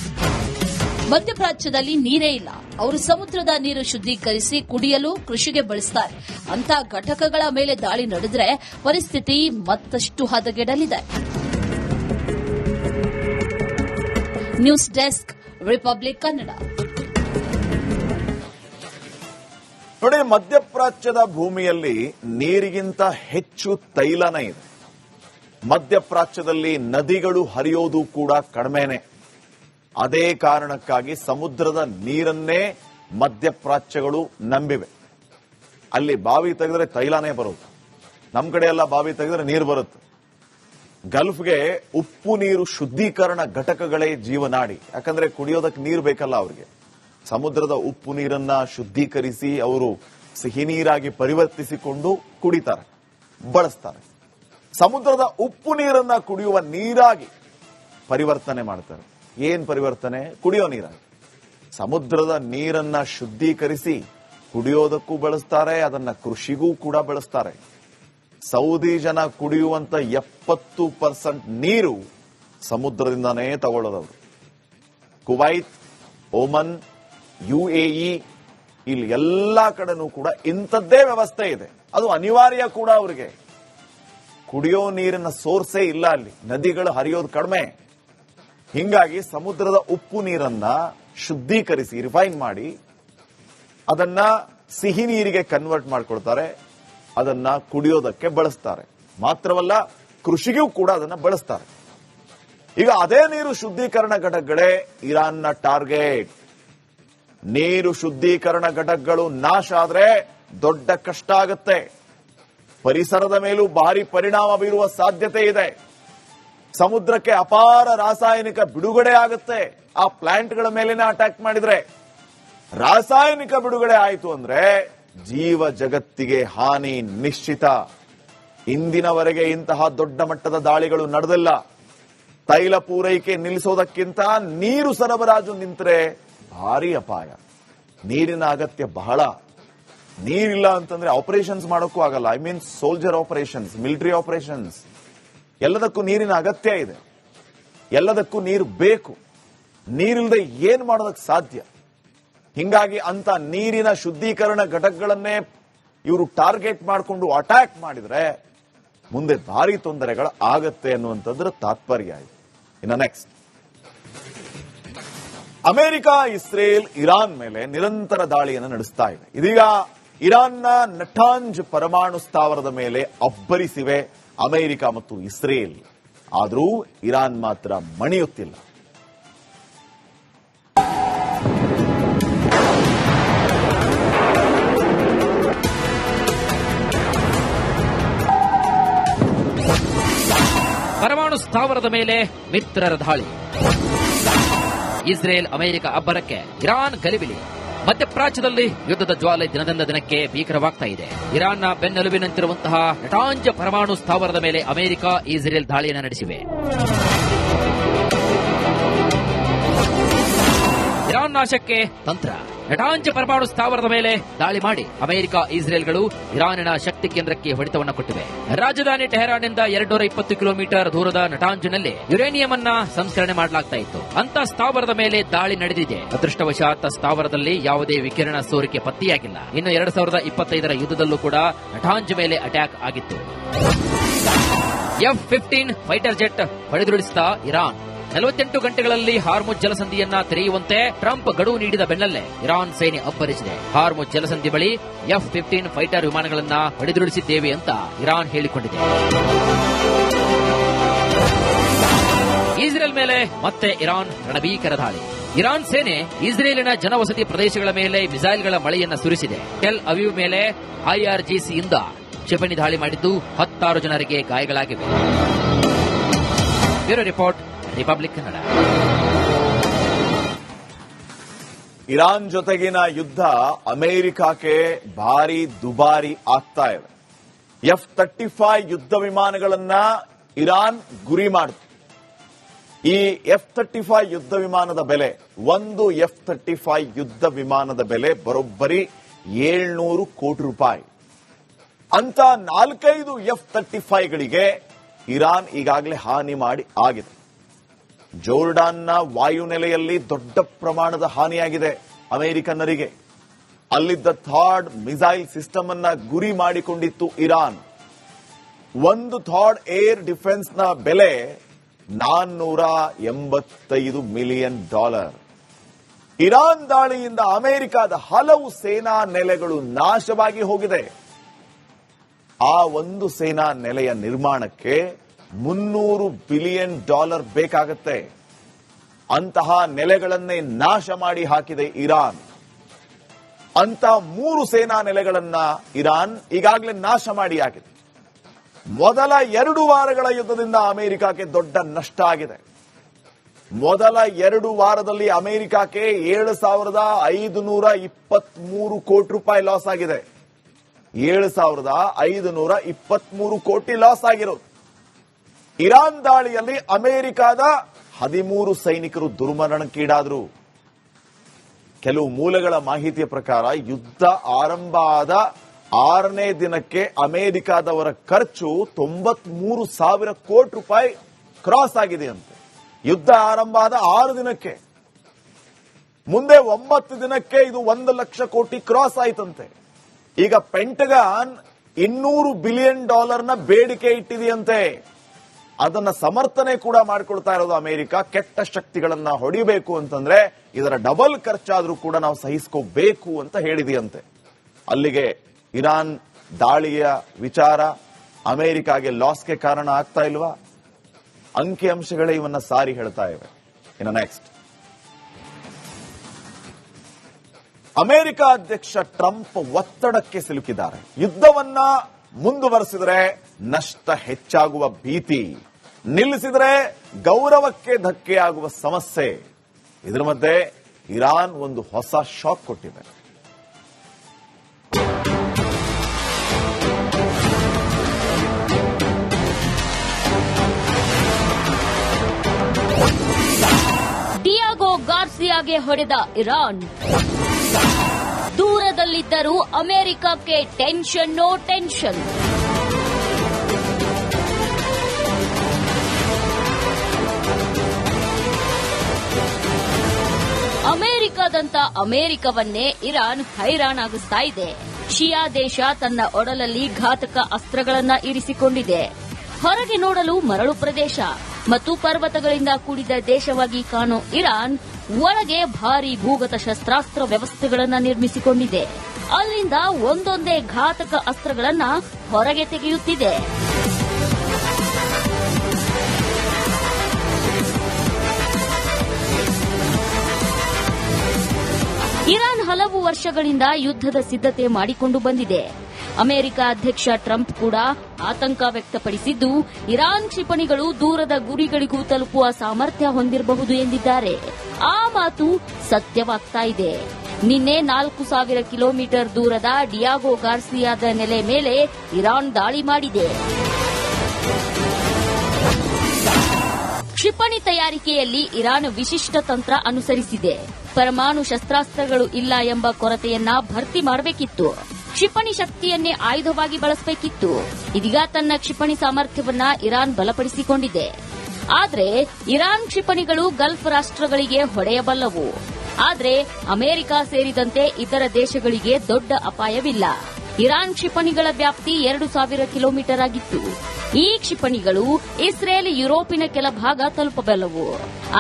ಮಧ್ಯಪ್ರಾಚ್ಯದಲ್ಲಿ ನೀರೇ ಇಲ್ಲ. ಅವರು ಸಮುದ್ರದ ನೀರು ಶುದ್ದೀಕರಿಸಿ ಕುಡಿಯಲು, ಕೃಷಿಗೆ ಬಳಸ್ತಾರೆ. ಅಂತ ಘಟಕಗಳ ಮೇಲೆ ದಾಳಿ ನಡೆದರೆ ಪರಿಸ್ಥಿತಿ ಮತ್ತಷ್ಟು ಹದಗೆಡಲಿದೆ. News desk, Republic Kannada. ನೋಡಿ, ಮಧ್ಯಪ್ರಾಚ್ಯದ ಭೂಮಿಯಲ್ಲಿ ನೀರಿಗಿಂತ ಹೆಚ್ಚು ತೈಲನೇ ಇದೆ. ಮಧ್ಯಪ್ರಾಚ್ಯದಲ್ಲಿ ನದಿಗಳು ಹರಿಯೋದು ಕೂಡ ಕಡಿಮೆನೆ. ಅದೇ ಕಾರಣಕ್ಕಾಗಿ ಸಮುದ್ರದ ನೀರನ್ನೇ ಮಧ್ಯಪ್ರಾಚ್ಯಗಳು ನಂಬಿವೆ. ಅಲ್ಲಿ ಬಾವಿ ತೆಗೆದ್ರೆ ತೈಲನೇ ಬರುತ್ತೆ, ನಮ್ಮ ಕಡೆ ಎಲ್ಲ ಬಾವಿ ತೆಗೆದ್ರೆ ನೀರು ಬರುತ್ತೆ. ಗಲ್ಫ್ಗೆ ಉಪ್ಪು ನೀರು ಶುದ್ದೀಕರಣ ಘಟಕಗಳೇ ಜೀವನಾಡಿ. ಯಾಕಂದ್ರೆ ಕುಡಿಯೋದಕ್ಕೆ ನೀರು ಬೇಕಲ್ಲ ಅವರಿಗೆ. ಸಮುದ್ರದ ಉಪ್ಪು ನೀರನ್ನ ಶುದ್ದೀಕರಿಸಿ ಅವರು ಸಿಹಿ ನೀರಾಗಿ ಪರಿವರ್ತಿಸಿಕೊಂಡು ಕುಡಿತಾರೆ, ಬಳಸ್ತಾರೆ. ಸಮುದ್ರದ ಉಪ್ಪು ನೀರನ್ನ ಕುಡಿಯುವ ನೀರಾಗಿ ಪರಿವರ್ತನೆ ಮಾಡ್ತಾರೆ. ಏನ್ ಪರಿವರ್ತನೆ? ಕುಡಿಯೋ ನೀರಾಗಿ. ಸಮುದ್ರದ ನೀರನ್ನ ಶುದ್ದೀಕರಿಸಿ ಕುಡಿಯೋದಕ್ಕೂ ಬಳಸ್ತಾರೆ, ಅದನ್ನ ಕೃಷಿಗೂ ಕೂಡ ಬಳಸ್ತಾರೆ. ಸೌದಿ ಜನ ಕುಡಿಯುವಂತ 70% ನೀರು ಸಮುದ್ರದಿಂದಾನೇ ತಗೊಳ್ಳೋದವರು. ಕುವೈತ್, ಓಮನ್, UAE ಇಲ್ಲಿ ಎಲ್ಲಾ ಕಡೆನೂ ಕೂಡ ಇಂಥದ್ದೇ ವ್ಯವಸ್ಥೆ ಇದೆ. ಅದು ಅನಿವಾರ್ಯ ಕೂಡ ಅವರಿಗೆ. ಕುಡಿಯೋ ನೀರಿನ ಸೋರ್ಸೇ ಇಲ್ಲ ಅಲ್ಲಿ, ನದಿಗಳು ಹರಿಯೋದು ಕಡಿಮೆ. ಹಿಂಗಾಗಿ ಸಮುದ್ರದ ಉಪ್ಪು ನೀರನ್ನ ಶುದ್ದೀಕರಿಸಿ ರಿಫೈನ್ ಮಾಡಿ ಅದನ್ನ ಸಿಹಿ ನೀರಿಗೆ ಕನ್ವರ್ಟ್ ಮಾಡ್ಕೊಳ್ತಾರೆ, ಅದನ್ನ ಕುಡಿಯೋದಕ್ಕೆ ಬಳಸ್ತಾರೆ. ಮಾತ್ರವಲ್ಲ, ಕೃಷಿಗೂ ಕೂಡ ಅದನ್ನ ಬಳಸ್ತಾರೆ. ಈಗ ಅದೇ ನೀರು ಶುದ್ದೀಕರಣ ಘಟಕಗಳೇ ಇರಾನ್ನ ಟಾರ್ಗೆಟ್. ನೀರು ಶುದ್ದೀಕರಣ ಘಟಕಗಳು ನಾಶ ಆದ್ರೆ ದೊಡ್ಡ ಕಷ್ಟ ಆಗುತ್ತೆ. ಪರಿಸರದ ಮೇಲೂ ಭಾರಿ ಪರಿಣಾಮ ಬೀರುವ ಸಾಧ್ಯತೆ ಇದೆ. ಸಮುದ್ರಕ್ಕೆ ಅಪಾರ ರಾಸಾಯನಿಕ ಬಿಡುಗಡೆ ಆಗುತ್ತೆ. ಆ ಪ್ಲಾಂಟ್ಗಳ ಮೇಲೇನೆ ಅಟ್ಯಾಕ್ ಮಾಡಿದ್ರೆ ರಾಸಾಯನಿಕ ಬಿಡುಗಡೆ ಆಯಿತು ಅಂದ್ರೆ ಜೀವ ಜಗತ್ತಿಗೆ ಹಾನಿ ನಿಶ್ಚಿತ. ಇಂದಿನವರೆಗೆ ಇಂತಹ ದೊಡ್ಡ ಮಟ್ಟದ ದಾಳಿಗಳು ನಡೆದಿಲ್ಲ. ತೈಲ ಪೂರೈಕೆ ನಿಲ್ಲಿಸೋದಕ್ಕಿಂತ ನೀರು ಸರಬರಾಜು ನಿಂತರೆ ಭಾರಿ ಅಪಾಯ. ನೀರಿನ ಅಗತ್ಯ ಬಹಳ. ನೀರಿಲ್ಲ ಅಂತಂದ್ರೆ ಆಪರೇಷನ್ಸ್ ಮಾಡೋಕ್ಕೂ ಆಗಲ್ಲ. I mean soldier operations, military operations, ಎಲ್ಲದಕ್ಕೂ ನೀರಿನ ಅಗತ್ಯ ಇದೆ. ಎಲ್ಲದಕ್ಕೂ ನೀರು ಬೇಕು. ನೀರಿಲ್ಲದೆ ಏನ್ ಮಾಡೋದಕ್ಕೆ ಸಾಧ್ಯ? ಹಿಂಗಾಗಿ ಅಂತ ನೀರಿನ ಶುದ್ದೀಕರಣ ಘಟಕಗಳನ್ನೇ ಇವರು ಟಾರ್ಗೆಟ್ ಮಾಡಿಕೊಂಡು ಅಟ್ಯಾಕ್ ಮಾಡಿದ್ರೆ ಮುಂದೆ ಭಾರಿ ತೊಂದರೆಗಳು ಆಗತ್ತೆ ಅನ್ನುವಂಥದ್ರ ತಾತ್ಪರ್ಯ ಇದೆ. ಇನ್ನು ನೆಕ್ಸ್ಟ್, ಅಮೆರಿಕ, ಇಸ್ರೇಲ್ ಇರಾನ್ ಮೇಲೆ ನಿರಂತರ ದಾಳಿಯನ್ನು ನಡೆಸ್ತಾ ಇದೆ. ಇದೀಗ ಇರಾನ್ನ ನಟಾಂಜ್ ಪರಮಾಣು ಸ್ಥಾವರದ ಮೇಲೆ ಅಬ್ಬರಿಸಿವೆ ಅಮೆರಿಕ ಮತ್ತು ಇಸ್ರೇಲ್. ಆದರೂ ಇರಾನ್ ಮಾತ್ರ ಮಣಿಯುತ್ತಿಲ್ಲ. ಪರಮಾಣು ಸ್ಥಾವರದ ಮೇಲೆ ಮಿತ್ರರ ದಾಳಿ. ಇಸ್ರೇಲ್ ಅಮೆರಿಕ ಅಬ್ಬರಕ್ಕೆ ಇರಾನ್ ಗಲಿಬಿಲಿ. ಮಧ್ಯಪ್ರಾಚ್ಯದಲ್ಲಿ ಯುದ್ಧದ ಜ್ವಾಲೆ ದಿನದಿಂದ ದಿನಕ್ಕೆ ಭೀಕರವಾಗ್ತಾ ಇದೆ. ಇರಾನ್ನ ಬೆನ್ನೆಲುಬಿನಂತಿರುವಂತಹ ನಟಾಂಜ್ ಪರಮಾಣು ಸ್ಥಾವರದ ಮೇಲೆ ಅಮೆರಿಕ, ಇಸ್ರೇಲ್ ದಾಳಿಯನ್ನು ನಡೆಸಿವೆ. ಇರಾನ್ ನಾಶಕ್ಕೆ ತಂತ್ರ. ನಟಾಂಜ್ ಪರಮಾಣು ಸ್ಥಾವರದ ಮೇಲೆ ದಾಳಿ ಮಾಡಿ ಅಮೆರಿಕ, ಇಸ್ರೇಲ್ಗಳು ಇರಾನಿನ ಶಕ್ತಿ ಕೇಂದ್ರಕ್ಕೆ ಹೊಡೆತವನ್ನು ಕೊಟ್ಟಿವೆ. ರಾಜಧಾನಿ ಟೆಹರಾನ್ನಿಂದ 220 ಕಿಲೋಮೀಟರ್ ದೂರದ ನಟಾಂಜ್ನಲ್ಲಿ ಯುರೇನಿಯಂ ಅನ್ನ ಸಂಸ್ಕರಣೆ ಮಾಡಲಾಗ್ತಾ ಇತ್ತು. ಅಂತ ಸ್ಥಾವರದ ಮೇಲೆ ದಾಳಿ ನಡೆದಿದೆ. ಅದೃಷ್ಟವಶಾತ್ ಸ್ಥಾವರದಲ್ಲಿ ಯಾವುದೇ ವಿಕಿರಣ ಸೋರಿಕೆ ಪತ್ತೆಯಾಗಿಲ್ಲ. ಇನ್ನು 2025ರ ಯುದ್ಧದಲ್ಲೂ ಕೂಡ ನಟಾಂಜ್ ಮೇಲೆ ಅಟ್ಯಾಕ್ ಆಗಿತ್ತು. F-15 fighter jet ಹೊಡೆದುರುಳಿಸಿದ Iran. 48 ಗಂಟೆಗಳಲ್ಲಿ ಹಾರ್ಮುಜ್ ಜಲಸಂಧಿಯನ್ನ ತೆರೆಯುವಂತೆ ಟ್ರಂಪ್ ಗಡುವು ನೀಡಿದ ಬೆನ್ನಲ್ಲೇ ಇರಾನ್ ಸೇನೆ ಅಬ್ಬರಿಸಿದೆ. ಹಾರ್ಮುಜ್ ಜಲಸಂಧಿ ಬಳಿ F-15 ಫೈಟರ್ ವಿಮಾನಗಳನ್ನ ಹೊಡೆದುರುಳಿಸಿದ್ದೇವೆ ಅಂತ ಇರಾನ್ ಹೇಳಿಕೊಂಡಿದೆ. ಇಸ್ರೇಲ್ ಮೇಲೆ ಮತ್ತೆ ಇರಾನ್ ರಣಭೀಕರ ದಾಳಿ. ಇರಾನ್ ಸೇನೆ ಇಸ್ರೇಲಿನ ಜನವಸತಿ ಪ್ರದೇಶಗಳ ಮೇಲೆ ಮಿಸೈಲ್ಗಳ ಮಳೆಯನ್ನ ಸುರಿಸಿದೆ. ಟೆಲ್ ಅವೀವ್ ಮೇಲೆ IRGCಯಿಂದ ಕ್ಷಿಪಣಿ ದಾಳಿ ಮಾಡಿದ್ದು 16 ಜನರಿಗೆ ಗಾಯಗಳಾಗಿವೆ. Bureau report, Republic Kannada. Iran ಜೊತೆಗಿನ ಯುದ್ಧ ಅಮೆರಿಕಕ್ಕೆ ಭಾರಿ ದುಬಾರಿ ಆಗ್ತಾ ಇದೆ. F-35 ಯುದ್ಧ ವಿಮಾನಗಳನ್ನ ಇರಾನ್ ಗುರಿ ಮಾಡಿತು. ಈ F-35 ಯುದ್ಧ ವಿಮಾನದ ಬೆಲೆ, ಒಂದು F-35 ಯುದ್ಧ ವಿಮಾನದ ಬೆಲೆ ಬರೋಬ್ಬರಿ 700 ಕೋಟಿ ರೂಪಾಯಿ. ಅಂತ 4-5 F-35ಗಳಿಗೆ ಇರಾನ್ ಈಗಾಗಲೇ ಹಾನಿ ಮಾಡಿ ಆಗಿದೆ. ಜೋರ್ಡಾನ್ನ ವಾಯುನೆಲೆಯಲ್ಲಿ ದೊಡ್ಡ ಪ್ರಮಾಣದ ಹಾನಿಯಾಗಿದೆ ಅಮೆರಿಕನ್ನರಿಗೆ. ಅಲ್ಲಿದ್ದ ಥಾಡ್ ಮಿಸೈಲ್ ಸಿಸ್ಟಮ್ ಅನ್ನ ಗುರಿ ಮಾಡಿಕೊಂಡಿತ್ತು ಇರಾನ್. ಒಂದು ಥಾಡ್ ಏರ್ ಡಿಫೆನ್ಸ್ ನ ಬೆಲೆ $485 ಮಿಲಿಯನ್. ಇರಾನ್ ದಾಳಿಯಿಂದ ಅಮೆರಿಕದ ಹಲವು ಸೇನಾ ನೆಲೆಗಳು ನಾಶವಾಗಿ ಹೋಗಿದೆ. ಆ ಒಂದು ಸೇನಾ ನೆಲೆಯ ನಿರ್ಮಾಣಕ್ಕೆ $300 ಬಿಲಿಯನ್ ಬೇಕಾಗುತ್ತೆ. ಅಂತಹ ನೆಲೆಗಳನ್ನೇ ನಾಶ ಮಾಡಿ ಹಾಕಿದೆ ಇರಾನ್. ಅಂತ 3 ಸೇನಾ ನೆಲೆಗಳನ್ನ ಇರಾನ್ ಈಗಾಗಲೇ ನಾಶ ಮಾಡಿ ಹಾಕಿದೆ. ಮೊದಲ 2 ವಾರಗಳ ಯುದ್ಧದಿಂದ ಅಮೆರಿಕಕ್ಕೆ ದೊಡ್ಡ ನಷ್ಟ ಆಗಿದೆ. ಮೊದಲ 2 ವಾರದಲ್ಲಿ ಅಮೆರಿಕಕ್ಕೆ 7,523 ಕೋಟಿ ರೂಪಾಯಿ ಲಾಸ್ ಆಗಿದೆ. 7,523 ಕೋಟಿ ಲಾಸ್ ಆಗಿರೋದು. ಇರಾನ್ ದಾಳಿಯಲ್ಲಿ ಅಮೆರಿಕದ 13 ಸೈನಿಕರು ದುರ್ಮರಣಕ್ಕೀಡಾದರು. ಕೆಲವು ಮೂಲಗಳ ಮಾಹಿತಿಯ ಪ್ರಕಾರ ಯುದ್ಧ ಆರಂಭ ಆದ 6ನೇ ದಿನಕ್ಕೆ ಅಮೆರಿಕದವರ ಖರ್ಚು 93,000 ಕೋಟಿ ರೂಪಾಯಿ ಕ್ರಾಸ್ ಆಗಿದೆ ಅಂತೆ. ಯುದ್ಧ ಆರಂಭ ಆದ 6 ದಿನಕ್ಕೆ. ಮುಂದೆ 9 ದಿನಕ್ಕೆ ಇದು 1 ಲಕ್ಷ ಕೋಟಿ ಕ್ರಾಸ್ ಆಯ್ತಂತೆ. ಈಗ ಪೆಂಟಗಾನ್ $200 ಬಿಲಿಯನ್ ನ ಬೇಡಿಕೆ ಇಟ್ಟಿದೆಯಂತೆ. ಅದನ್ನ ಸಮರ್ಥನೆ ಕೂಡ ಮಾಡಿಕೊಳ್ತಾ ಇರೋದು ಅಮೆರಿಕ. ಕೆಟ್ಟ ಶಕ್ತಿಗಳನ್ನ ಹೊಡಿಬೇಕು ಅಂತಂದ್ರೆ ಇದರ ಡಬಲ್ ಖರ್ಚಾದ್ರೂ ಕೂಡ ನಾವು ಸಹಿಸ್ಕೋಬೇಕು ಅಂತ ಹೇಳಿದೆಯಂತೆ. ಅಲ್ಲಿಗೆ ಇರಾನ್ ದಾಳಿಯ ವಿಚಾರ ಅಮೆರಿಕಾಗೆ ಲಾಸ್ಗೆ ಕಾರಣ ಆಗ್ತಾ ಇಲ್ವಾ? ಅಂಕಿಅಂಶಗಳೇ ಇವನ್ನ ಸಾರಿ ಹೇಳ್ತಾ ಇವೆ. ಇನ್ನು ನೆಕ್ಸ್ಟ್, ಅಮೆರಿಕ ಅಧ್ಯಕ್ಷ ಟ್ರಂಪ್ ಒತ್ತಡಕ್ಕೆ ಸಿಲುಕಿದ್ದಾರೆ. ಯುದ್ಧವನ್ನ ಮುಂದುವರೆಸಿದರೆ ನಷ್ಟ ಹೆಚ್ಚಾಗುವ ಭೀತಿ, ನಿಲ್ಲಿಸಿದರೆ ಗೌರವಕ್ಕೆ ಧಕ್ಕೆಯಾಗುವ ಸಮಸ್ಯೆ. ಇದರ ಮಧ್ಯೆ ಇರಾನ್ ಒಂದು ಹೊಸ ಶಾಕ್ ಕೊಟ್ಟಿದೆ. ಡಿಯಾಗೋ ಗಾರ್ಸಿಯಾಗೆ ಹೊಡೆದ ಇರಾನ್. ದೂರದಲ್ಲಿದ್ದರೂ ಅಮೆರಿಕಕ್ಕೆ ಟೆನ್ಷನ್ನೋ ಟೆನ್ಷನ್. ಅಮೆರಿಕದಂತ ಅಮೆರಿಕವನ್ನೇ ಇರಾನ್ ಹೈರಾಣಾಗಿಸ್ತಾ ಇದೆ. ಶಿಯಾ ದೇಶ ತನ್ನ ಒಡಲಲ್ಲಿ ಘಾತಕ ಅಸ್ತ್ರಗಳನ್ನ ಇರಿಸಿಕೊಂಡಿದೆ. ಹೊರಗೆ ನೋಡಲು ಮರಳು ಪ್ರದೇಶ ಮತ್ತು ಪರ್ವತಗಳಿಂದ ಕೂಡಿದ ದೇಶವಾಗಿ ಕಾಣೋ ಇರಾನ್ ಒಳಗೆ ಭಾರೀ ಭೂಗತ ಶಸ್ತ್ರಾಸ್ತ್ರ ವ್ಯವಸ್ಥೆಗಳನ್ನು ನಿರ್ಮಿಸಿಕೊಂಡಿದೆ. ಅಲ್ಲಿಂದ ಒಂದೊಂದೇ ಘಾತಕ ಅಸ್ತ್ರಗಳನ್ನ ಹೊರಗೆ ತೆಗೆಯುತ್ತಿದೆ. ಇರಾನ್ ಹಲವು ವರ್ಷಗಳಿಂದ ಯುದ್ಧದ ಸಿದ್ಧತೆ ಮಾಡಿಕೊಂಡು ಬಂದಿದೆ. ಅಮೆರಿಕ ಅಧ್ಯಕ್ಷ ಟ್ರಂಪ್ ಕೂಡ ಆತಂಕ ವ್ಯಕ್ತಪಡಿಸಿದ್ದು, ಇರಾನ್ ಕ್ಷಿಪಣಿಗಳು ದೂರದ ಗುರಿಗಳಿಗೂ ತಲುಪುವ ಸಾಮರ್ಥ್ಯ ಹೊಂದಿರಬಹುದು ಎಂದಿದ್ದಾರೆ. ಆ ಮಾತು ಸತ್ಯವಾಗ್ತಾ ಇದೆ. ನಿನ್ನೆ 4,000 ಕಿಲೋಮೀಟರ್ ದೂರದ ಡಿಯಾಗೋ ಗಾರ್ಸಿಯಾದ ನೆಲೆ ಮೇಲೆ ಇರಾನ್ ದಾಳಿ ಮಾಡಿದೆ. ಕ್ಷಿಪಣಿ ತಯಾರಿಕೆಯಲ್ಲಿ ಇರಾನ್ ವಿಶಿಷ್ಟ ತಂತ್ರ ಅನುಸರಿಸಿದೆ. ಪರಮಾಣು ಶಸ್ತ್ರಾಸ್ತ್ರಗಳು ಇಲ್ಲ ಎಂಬ ಕೊರತೆಯನ್ನ ಭರ್ತಿ ಮಾಡಬೇಕಿತ್ತು. ಕ್ಷಿಪಣಿ ಶಕ್ತಿಯನ್ನೇ ಆಯುಧವಾಗಿ ಬಳಸಬೇಕಿತ್ತು. ಇದೀಗ ತನ್ನ ಕ್ಷಿಪಣಿ ಸಾಮರ್ಥ್ಯವನ್ನ ಇರಾನ್ ಬಲಪಡಿಸಿಕೊಂಡಿದೆ. ಆದರೆ ಇರಾನ್ ಕ್ಷಿಪಣಿಗಳು ಗಲ್ಫ್ ರಾಷ್ಟ್ರಗಳಿಗೆ ಹೊಡೆಯಬಲ್ಲವು. ಆದರೆ ಅಮೆರಿಕ ಸೇರಿದಂತೆ ಇತರ ದೇಶಗಳಿಗೆ ದೊಡ್ಡ ಅಪಾಯವಿಲ್ಲ. ಇರಾನ್ ಕ್ಷಿಪಣಿಗಳ ವ್ಯಾಪ್ತಿ 2,000 ಕಿಲೋಮೀಟರ್ ಆಗಿತ್ತು. ಈ ಕ್ಷಿಪಣಿಗಳು ಇಸ್ರೇಲ್, ಯುರೋಪಿನ ಕೆಲ ಭಾಗ ತಲುಪಬಲ್ಲವು.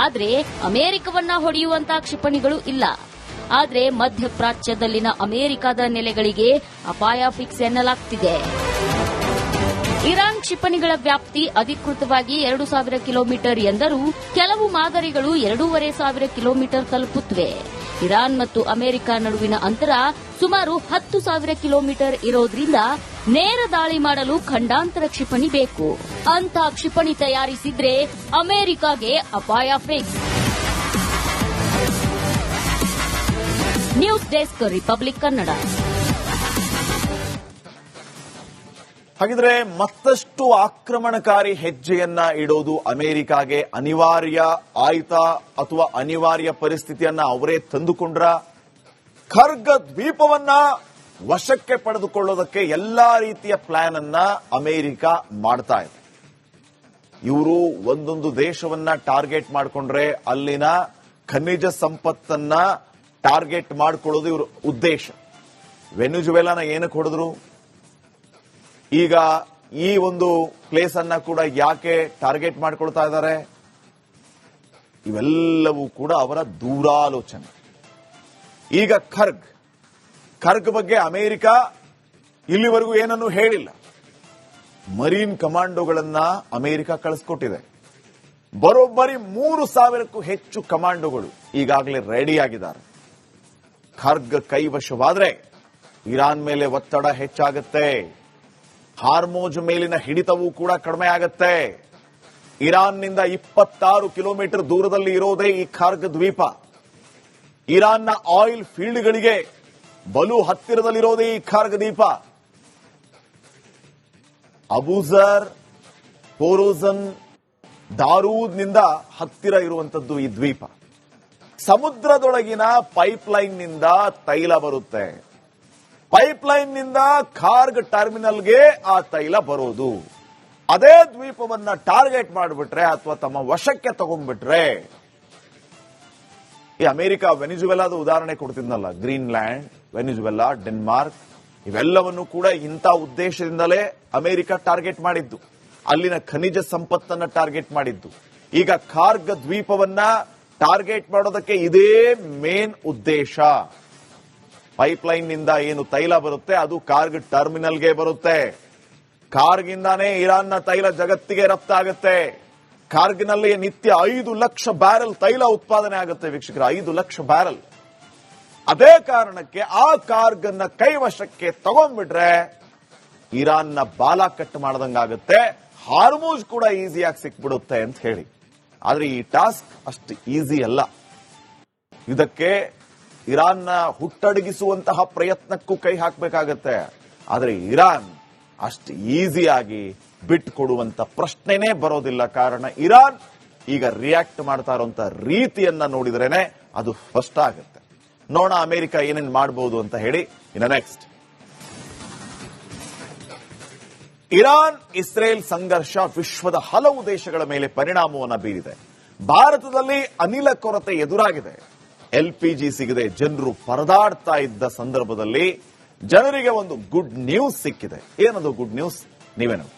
ಆದರೆ ಅಮೆರಿಕವನ್ನ ಹೊಡೆಯುವಂತಹ ಕ್ಷಿಪಣಿಗಳು ಇಲ್ಲ. ಆದರೆ ಮಧ್ಯಪ್ರಾಚ್ಯದಲ್ಲಿನ ಅಮೆರಿಕದ ನೆಲೆಗಳಿಗೆ ಅಪಾಯ ಫಿಕ್ಸ್ ಎನ್ನಲಾಗುತ್ತಿದೆ. ಇರಾನ್ ಕ್ಷಿಪಣಿಗಳ ವ್ಯಾಪ್ತಿ ಅಧಿಕೃತವಾಗಿ 2,000 ಕಿಲೋಮೀಟರ್ ಎಂದರೂ ಕೆಲವು ಮಾದರಿಗಳು 2,500 ಕಿಲೋಮೀಟರ್ ತಲುಪುತ್ತವೆ. ಇರಾನ್ ಮತ್ತು ಅಮೆರಿಕ ನಡುವಿನ ಅಂತರ ಸುಮಾರು 10,000 ಕಿಲೋಮೀಟರ್ ಇರೋದ್ರಿಂದ ನೇರ ದಾಳಿ ಮಾಡಲು ಖಂಡಾಂತರ ಕ್ಷಿಪಣಿ ಬೇಕು. ಅಂತ ಕ್ಷಿಪಣಿ ತಯಾರಿಸಿದ್ರೆ ಅಮೆರಿಕಾಗೆ ಅಪಾಯ fix. News desk, Republic Kannada. ಹಾಗಿದ್ರೆ ಮತ್ತಷ್ಟು ಆಕ್ರಮಣಕಾರಿ ಹೆಜ್ಜೆಯನ್ನ ಇಡೋದು ಅಮೆರಿಕಾಗೆ ಅನಿವಾರ್ಯ ಆಯ್ತಾ ಅಥವಾ ಅನಿವಾರ್ಯ ಪರಿಸ್ಥಿತಿಯನ್ನ ಅವರೇ ತಂದುಕೊಂಡ್ರ? ಖರ್ಗ್ ದ್ವೀಪವನ್ನ ವಶಕ್ಕೆ ಪಡೆದುಕೊಳ್ಳೋದಕ್ಕೆ ಎಲ್ಲಾ ರೀತಿಯ ಪ್ಲಾನ್ ಅನ್ನ ಅಮೆರಿಕ ಮಾಡ್ತಾ ಇದೆ. ಇವರು ಒಂದೊಂದು ದೇಶವನ್ನ ಟಾರ್ಗೆಟ್ ಮಾಡಿಕೊಂಡ್ರೆ ಅಲ್ಲಿನ ಖನಿಜ ಸಂಪತ್ತನ್ನ ಟಾರ್ಗೆಟ್ ಮಾಡಿಕೊಳ್ಳೋದು ಇವ್ರ ಉದ್ದೇಶ. ವೆನಿಜುವೆಲಾನ ಏನಕ್ಕೆ ಹೊಡೆದ್ರು? ಈಗ ಈ ಒಂದು ಪ್ಲೇಸ್ ಅನ್ನ ಕೂಡ ಯಾಕೆ ಟಾರ್ಗೆಟ್ ಮಾಡ್ಕೊಳ್ತಾ ಇದ್ದಾರೆ? ಇವೆಲ್ಲವೂ ಕೂಡ ಅವರ ದೂರಾಲೋಚನೆ. ಈಗ ಖರ್ಗ್ ಬಗ್ಗೆ ಅಮೆರಿಕ ಇಲ್ಲಿವರೆಗೂ ಏನನ್ನೂ ಹೇಳಿಲ್ಲ. ಮರೀನ್ ಕಮಾಂಡೋಗಳನ್ನ ಅಮೆರಿಕ ಕಳಿಸ್ಕೊಟ್ಟಿದೆ. ಬರೋಬ್ಬರಿ 3,000ಕ್ಕೂ ಹೆಚ್ಚು ಕಮಾಂಡೋಗಳು ಈಗಾಗಲೇ ರೆಡಿಯಾಗಿದ್ದಾರೆ. ಖರ್ಗ್ ಕೈವಶವಾದ್ರೆ ಇರಾನ್ ಮೇಲೆ ಒತ್ತಡ ಹೆಚ್ಚಾಗುತ್ತೆ. ಹಾರ್ಮೋಜ್ ಮೇಲಿನ ಹಿಡಿತವೂ ಕೂಡ ಕಡಿಮೆ ಆಗುತ್ತೆ. ಇರಾನ್ನಿಂದ 26 ಕಿಲೋಮೀಟರ್ ದೂರದಲ್ಲಿ ಇರೋದೇ ಈ ಖರ್ಗ್ ದ್ವೀಪ. ಇರಾನ್ನ ಆಯಿಲ್ ಫೀಲ್ಡ್ಗಳಿಗೆ ಬಲು ಹತ್ತಿರದಲ್ಲಿರೋದೇ ಈ ಖರ್ಗ್ ದ್ವೀಪ. ಅಬೂಜರ್, ಹೋರೋಜನ್, ದಾರೂದ್ನಿಂದ ಹತ್ತಿರ ಇರುವಂತದ್ದು ಈ ದ್ವೀಪ. ಸಮುದ್ರದೊಳಗಿನ ಪೈಪ್ಲೈನ್ನಿಂದ ತೈಲ ಬರುತ್ತೆ. ಪೈಪ್ಲೈನ್ನಿಂದ ಖಾರ್ಗ್ ಟರ್ಮಿನಲ್ಗೆ ಆ ತೈಲ ಬರೋದು. ಅದೇ ದ್ವೀಪವನ್ನ ಟಾರ್ಗೆಟ್ ಮಾಡಿಬಿಟ್ರೆ ಅಥವಾ ತಮ್ಮ ವಶಕ್ಕೆ ತಗೊಂಡ್ಬಿಟ್ರೆ, ಈ ಅಮೆರಿಕ ವೆನಿಜುವೆಲಾದ ಉದಾಹರಣೆ ಕೊಡ್ತಿದ್ನಲ್ಲ, ಗ್ರೀನ್ಲ್ಯಾಂಡ್, ವೆನಿಜುವೆಲಾ, ಡೆನ್ಮಾರ್ಕ್, ಇವೆಲ್ಲವನ್ನು ಕೂಡ ಇಂಥ ಉದ್ದೇಶದಿಂದಲೇ ಅಮೆರಿಕ ಟಾರ್ಗೆಟ್ ಮಾಡಿದ್ದು. ಅಲ್ಲಿನ ಖನಿಜ ಸಂಪತ್ತನ್ನ ಟಾರ್ಗೆಟ್ ಮಾಡಿದ್ದು. ಈಗ ಖಾರ್ಗ್ ದ್ವೀಪವನ್ನ ಟಾರ್ಗೆಟ್ ಮಾಡೋದಕ್ಕೆ ಇದೇ ಮೇನ್ ಉದ್ದೇಶ. ಪೈಪ್ಲೈನ್ನಿಂದ ಏನು ತೈಲ ಬರುತ್ತೆ ಅದು ಖಾರ್ಗ್ ಟರ್ಮಿನಲ್ಗೆ ಬರುತ್ತೆ. ಖಾರ್ಗಿಂದಾನೇ ಇರಾನ್ನ ತೈಲ ಜಗತ್ತಿಗೆ ರಫ್ತಾಗುತ್ತೆ. ಖಾರ್ಗ್ನಲ್ಲಿ ನಿತ್ಯ 5 ಲಕ್ಷ ಬ್ಯಾರೆಲ್ ತೈಲ ಉತ್ಪಾದನೆ ಆಗುತ್ತೆ ವೀಕ್ಷಕರ, 5 ಲಕ್ಷ ಬ್ಯಾರೆಲ್. ಅದೇ ಕಾರಣಕ್ಕೆ ಆ ಖಾರ್ಗ್ ಅನ್ನ ಕೈವಶಕ್ಕೆ ತಗೊಂಡ್ಬಿಟ್ರೆ ಇರಾನ್ನ ಬಾಲ ಕಟ್ ಮಾಡದಂಗಾಗುತ್ತೆ. ಹಾರ್ಮೂಜ್ ಕೂಡ ಈಸಿಯಾಗಿ ಸಿಕ್ಬಿಡುತ್ತೆ ಅಂತ ಹೇಳಿ. ಆದ್ರೆ ಈ ಟಾಸ್ಕ್ ಅಷ್ಟು ಈಸಿ ಅಲ್ಲ. ಇದಕ್ಕೆ ಇರಾನ್ನ ಹುಟ್ಟಡಗಿಸುವಂತಹ ಪ್ರಯತ್ನಕ್ಕೂ ಕೈ ಹಾಕಬೇಕಾಗತ್ತೆ. ಆದರೆ ಇರಾನ್ ಅಷ್ಟು ಈಸಿಯಾಗಿ ಬಿಟ್ಟುಕೊಡುವಂತ ಪ್ರಶ್ನೆನೇ ಬರೋದಿಲ್ಲ. ಕಾರಣ ಇರಾನ್ ಈಗ ರಿಯಾಕ್ಟ್ ಮಾಡ್ತಾ ಇರುವಂತ ರೀತಿಯನ್ನ ನೋಡಿದ್ರೇನೆ ಅದು ಸ್ಪಷ್ಟ ಆಗುತ್ತೆ. ನೋಡೋಣ ಅಮೆರಿಕ ಏನೇನು ಮಾಡಬಹುದು ಅಂತ ಹೇಳಿ. ಇನ್ನು ನೆಕ್ಸ್ಟ್, ಇರಾನ್ ಇಸ್ರೇಲ್ ಸಂಘರ್ಷ ವಿಶ್ವದ ಹಲವು ದೇಶಗಳ ಮೇಲೆ ಪರಿಣಾಮವನ್ನು ಬೀರಿದೆ. ಭಾರತದಲ್ಲಿ ಅನಿಲ ಕೊರತೆ ಎದುರಾಗಿದೆ. ಎಲ್ಪಿಜಿ ಸಿಗದೆ ಜನರು ಪರದಾಡ್ತಾ ಇದ್ದ ಸಂದರ್ಭದಲ್ಲಿ ಜನರಿಗೆ ಒಂದು ಗುಡ್ ನ್ಯೂಸ್ ಸಿಕ್ಕಿದೆ. ಏನದು ಗುಡ್ ನ್ಯೂಸ್? ನೀವೇ ನೋಡಿ.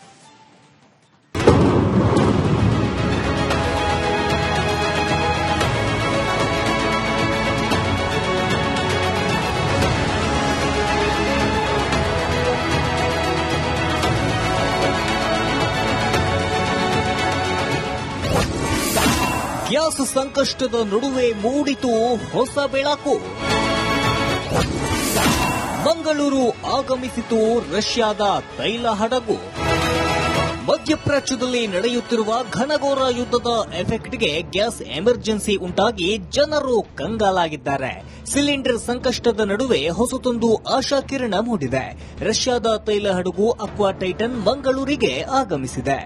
ಗ್ಯಾಸ್ ಸಂಕಷ್ಟದ ನಡುವೆ ಮೂಡಿತು ಹೊಸ ಬೆಳಕು. ಮಂಗಳೂರು ಆಗಮಿಸಿತು ರಷ್ಯಾದ ತೈಲ ಹಡಗು. ಮಧ್ಯಪ್ರಾಚ್ಯದಲ್ಲಿ ನಡೆಯುತ್ತಿರುವ ಘನಘೋರ ಯುದ್ಧದ ಎಫೆಕ್ಟ್ಗೆ ಗ್ಯಾಸ್ ಎಮರ್ಜೆನ್ಸಿ ಉಂಟಾಗಿ ಜನರು ಕಂಗಾಲಾಗಿದ್ದಾರೆ. ಸಿಲಿಂಡರ್ ಸಂಕಷ್ಟದ ನಡುವೆ ಹೊಸತೊಂದು ಆಶಾಕಿರಣ ಮೂಡಿದೆ. ರಷ್ಯಾದ ತೈಲ ಹಡಗು ಅಕ್ವಾ ಟೈಟನ್ ಮಂಗಳೂರಿಗೆ ಆಗಮಿಸಿದೆ.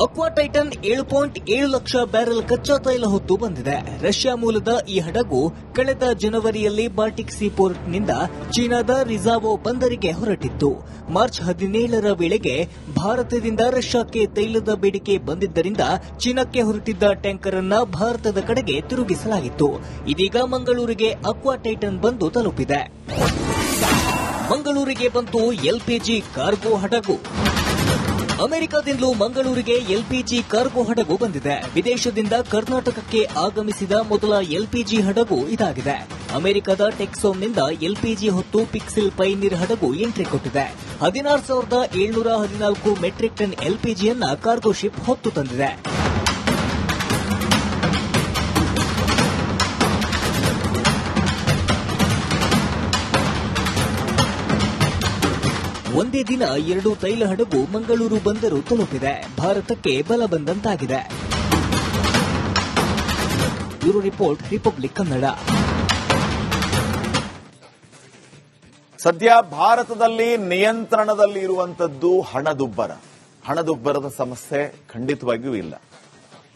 ಅಕ್ವಾ ಟೈಟನ್ 7.7 ಲಕ್ಷ ಬ್ಯಾರೆಲ್ ಕಚ್ಚಾ ತೈಲ ಹೊತ್ತು ಬಂದಿದೆ. ರಷ್ಯಾ ಮೂಲದ ಈ ಹಡಗು ಕಳೆದ ಜನವರಿಯಲ್ಲಿ ಬಾಲ್ಟಿಕ್ ಸೀ ಪೋರ್ಟ್ನಿಂದ ಚೀನಾದ ರಿಜಾವೋ ಬಂದರಿಗೆ ಹೊರಟಿತ್ತು. ಮಾರ್ಚ್ 17ರ ವೇಳೆಗೆ ಭಾರತದಿಂದ ರಷ್ಯಾಕ್ಕೆ ತೈಲದ ಬೇಡಿಕೆ ಬಂದಿದ್ದರಿಂದ ಚೀನಾಕ್ಕೆ ಹೊರಟಿದ್ದ ಟ್ಯಾಂಕರ್ ಅನ್ನ ಭಾರತದ ಕಡೆಗೆ ತಿರುಗಿಸಲಾಗಿತ್ತು. ಇದೀಗ ಮಂಗಳೂರಿಗೆ ಅಕ್ವಾ ಟೈಟನ್ ಬಂದು ತಲುಪಿದೆ. ಮಂಗಳೂರಿಗೆ ಬಂತು ಎಲ್ಪಿಜಿ ಕಾರ್ಗೋ ಹಡಗು. ಅಮೆರಿಕದಿಂದಲೂ ಮಂಗಳೂರಿಗೆ ಎಲ್ಪಿಜಿ ಕಾರ್ಗೋ ಹಡಗು ಬಂದಿದೆ. ವಿದೇಶದಿಂದ ಕರ್ನಾಟಕಕ್ಕೆ ಆಗಮಿಸಿದ ಮೊದಲ ಎಲ್ಪಿಜಿ ಹಡಗು ಇದಾಗಿದೆ. ಅಮೆರಿಕದ ಟೆಕ್ಸೋಮ್ನಿಂದ ಎಲ್ಪಿಜಿ ಹೊತ್ತು ಪಿಕ್ಸಿಲ್ ಪೈನೀರ್ ಹಡಗು ಎಂಟ್ರಿ ಕೊಟ್ಟಿದೆ. 16,714 ಮೆಟ್ರಿಕ್ ಟನ್ ಎಲ್ಪಿಜಿಯನ್ನ ಕಾರ್ಗೋ ಶಿಪ್ ಹೊತ್ತು ತಂದಿದೆ. ಒಂದೇ ದಿನ 2 ತೈಲ ಹಡಗು ಮಂಗಳೂರು ಬಂದರು ತಲುಪಿದೆ. ಭಾರತಕ್ಕೆ ಬಲ ಬಂದಂತಾಗಿದೆ. Bureau report, Republic Kannada. ಸದ್ಯ ಭಾರತದಲ್ಲಿ ನಿಯಂತ್ರಣದಲ್ಲಿ ಇರುವಂತದ್ದು ಹಣದುಬ್ಬರದ ಸಮಸ್ಯೆ ಖಂಡಿತವಾಗಿಯೂ ಇಲ್ಲ.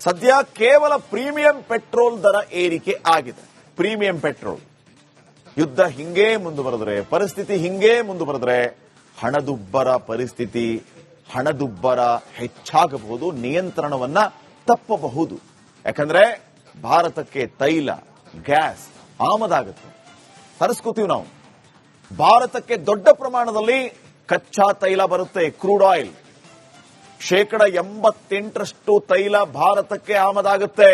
ಸದ್ಯ ಕೇವಲ ಪ್ರೀಮಿಯಂ ಪೆಟ್ರೋಲ್ ದರ ಏರಿಕೆ ಆಗಿದೆ. ಪ್ರೀಮಿಯಂ ಪೆಟ್ರೋಲ್ ಯುದ್ಧ ಹಿಂಗೇ ಮುಂದುವರೆದ್ರೆ, ಪರಿಸ್ಥಿತಿ ಹಿಂಗೇ ಮುಂದುವರೆದ್ರೆ ಹಣದುಬ್ಬರ ಹೆಚ್ಚಾಗಬಹುದು, ನಿಯಂತ್ರಣವನ್ನ ತಪ್ಪಬಹುದು. ಯಾಕಂದ್ರೆ ಭಾರತಕ್ಕೆ ತೈಲ, ಗ್ಯಾಸ್ ಆಮದಾಗುತ್ತೆ. ತರಿಸ್ಕೋತೀವಿ ನಾವು. ಭಾರತಕ್ಕೆ ದೊಡ್ಡ ಪ್ರಮಾಣದಲ್ಲಿ ಕಚ್ಚಾ ತೈಲ ಬರುತ್ತೆ, ಕ್ರೂಡ್ ಆಯಿಲ್. 88% ತೈಲ ಭಾರತಕ್ಕೆ ಆಮದಾಗುತ್ತೆ.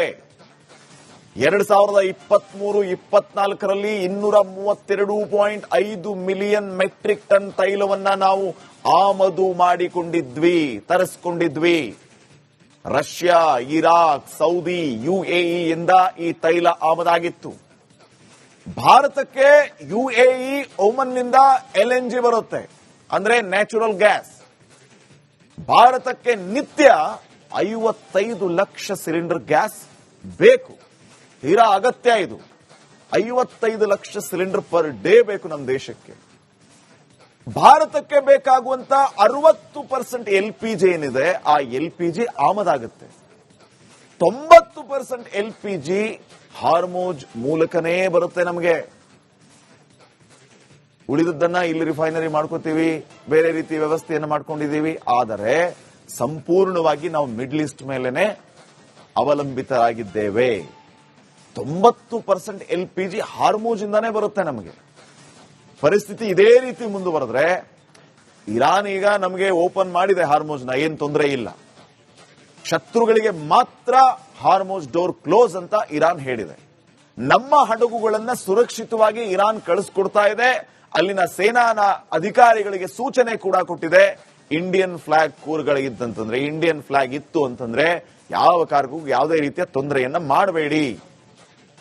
2023-24ರಲ್ಲಿ 232.5 ಮಿಲಿಯನ್ ಮೆಟ್ರಿಕ್ ಟನ್ ತೈಲವನ್ನ ನಾವು ಆಮದು ಮಾಡಿಕೊಂಡಿದ್ವಿ, ತರಿಸಿಕೊಂಡಿದ್ವಿ. ರಷ್ಯಾ, ಇರಾಕ್, ಸೌದಿ, UAE ಇಂದ ಈ ತೈಲ ಆಮದಾಗಿತ್ತು. ಭಾರತಕ್ಕೆ UAE, ಓಮನ್ನಿಂದ LNG ಬರುತ್ತೆ, ಅಂದ್ರೆ ನ್ಯಾಚುರಲ್ ಗ್ಯಾಸ್. ಭಾರತಕ್ಕೆ ನಿತ್ಯ 55 ಲಕ್ಷ ಸಿಲಿಂಡರ್ ಗ್ಯಾಸ್ ಬೇಕು. ತೀರಾ ಅಗತ್ಯ ಇದು. 55 ಲಕ್ಷ ಸಿಲಿಂಡರ್ ಪರ್ ಡೇ ಬೇಕು ನಮ್ಮ ದೇಶಕ್ಕೆ. ಭಾರತಕ್ಕೆ ಬೇಕಾಗುವಂತ 60% LPG ಏನಿದೆ, ಆ LPG ಆಮದಾಗುತ್ತೆ. 90% LPG ಹಾರ್ಮೋಜ್ ಮೂಲಕನೇ ಬರುತ್ತೆ ನಮಗೆ. ಉಳಿದದ್ದನ್ನ ಇಲ್ಲಿ ರಿಫೈನರಿ ಮಾಡ್ಕೋತೀವಿ, ಬೇರೆ ರೀತಿ ವ್ಯವಸ್ಥೆಯನ್ನು ಮಾಡ್ಕೊಂಡಿದ್ದೀವಿ. ಆದರೆ ಸಂಪೂರ್ಣವಾಗಿ ನಾವು ಮಿಡ್ಲ್ ಈಸ್ಟ್ ಮೇಲೆನೆ ಅವಲಂಬಿತರಾಗಿದ್ದೇವೆ. 90% LPG ಹಾರ್ಮೋಜ್ ಇಂದಾನೇ ಬರುತ್ತೆ ನಮಗೆ. ಪರಿಸ್ಥಿತಿ ಇದೇ ರೀತಿ ಮುಂದುವರೆದ್ರೆ, ಇರಾನ್ ಈಗ ನಮಗೆ ಓಪನ್ ಮಾಡಿದೆ ಹಾರ್ಮೋಜ್ನ, ಏನ್ ತೊಂದರೆ ಇಲ್ಲ. ಶತ್ರುಗಳಿಗೆ ಮಾತ್ರ ಹಾರ್ಮೋಜ್ ಡೋರ್ ಕ್ಲೋಸ್ ಅಂತ ಇರಾನ್ ಹೇಳಿದೆ. ನಮ್ಮ ಹಡಗುಗಳನ್ನ ಸುರಕ್ಷಿತವಾಗಿ ಇರಾನ್ ಕಳಿಸ್ಕೊಡ್ತಾ ಇದೆ. ಅಲ್ಲಿನ ಸೇನಾ ಅಧಿಕಾರಿಗಳಿಗೆ ಸೂಚನೆ ಕೂಡ ಕೊಟ್ಟಿದೆ. ಇಂಡಿಯನ್ ಫ್ಲಾಗ್ ಕೂರ್ಗಳಿದ್ದಂತಂದ್ರೆ, ಇಂಡಿಯನ್ ಫ್ಲಾಗ್ ಇತ್ತು ಅಂತಂದ್ರೆ ಯಾವ ಕಾರ್ಗೂ ಯಾವುದೇ ರೀತಿಯ ತೊಂದರೆಯನ್ನ ಮಾಡಬೇಡಿ,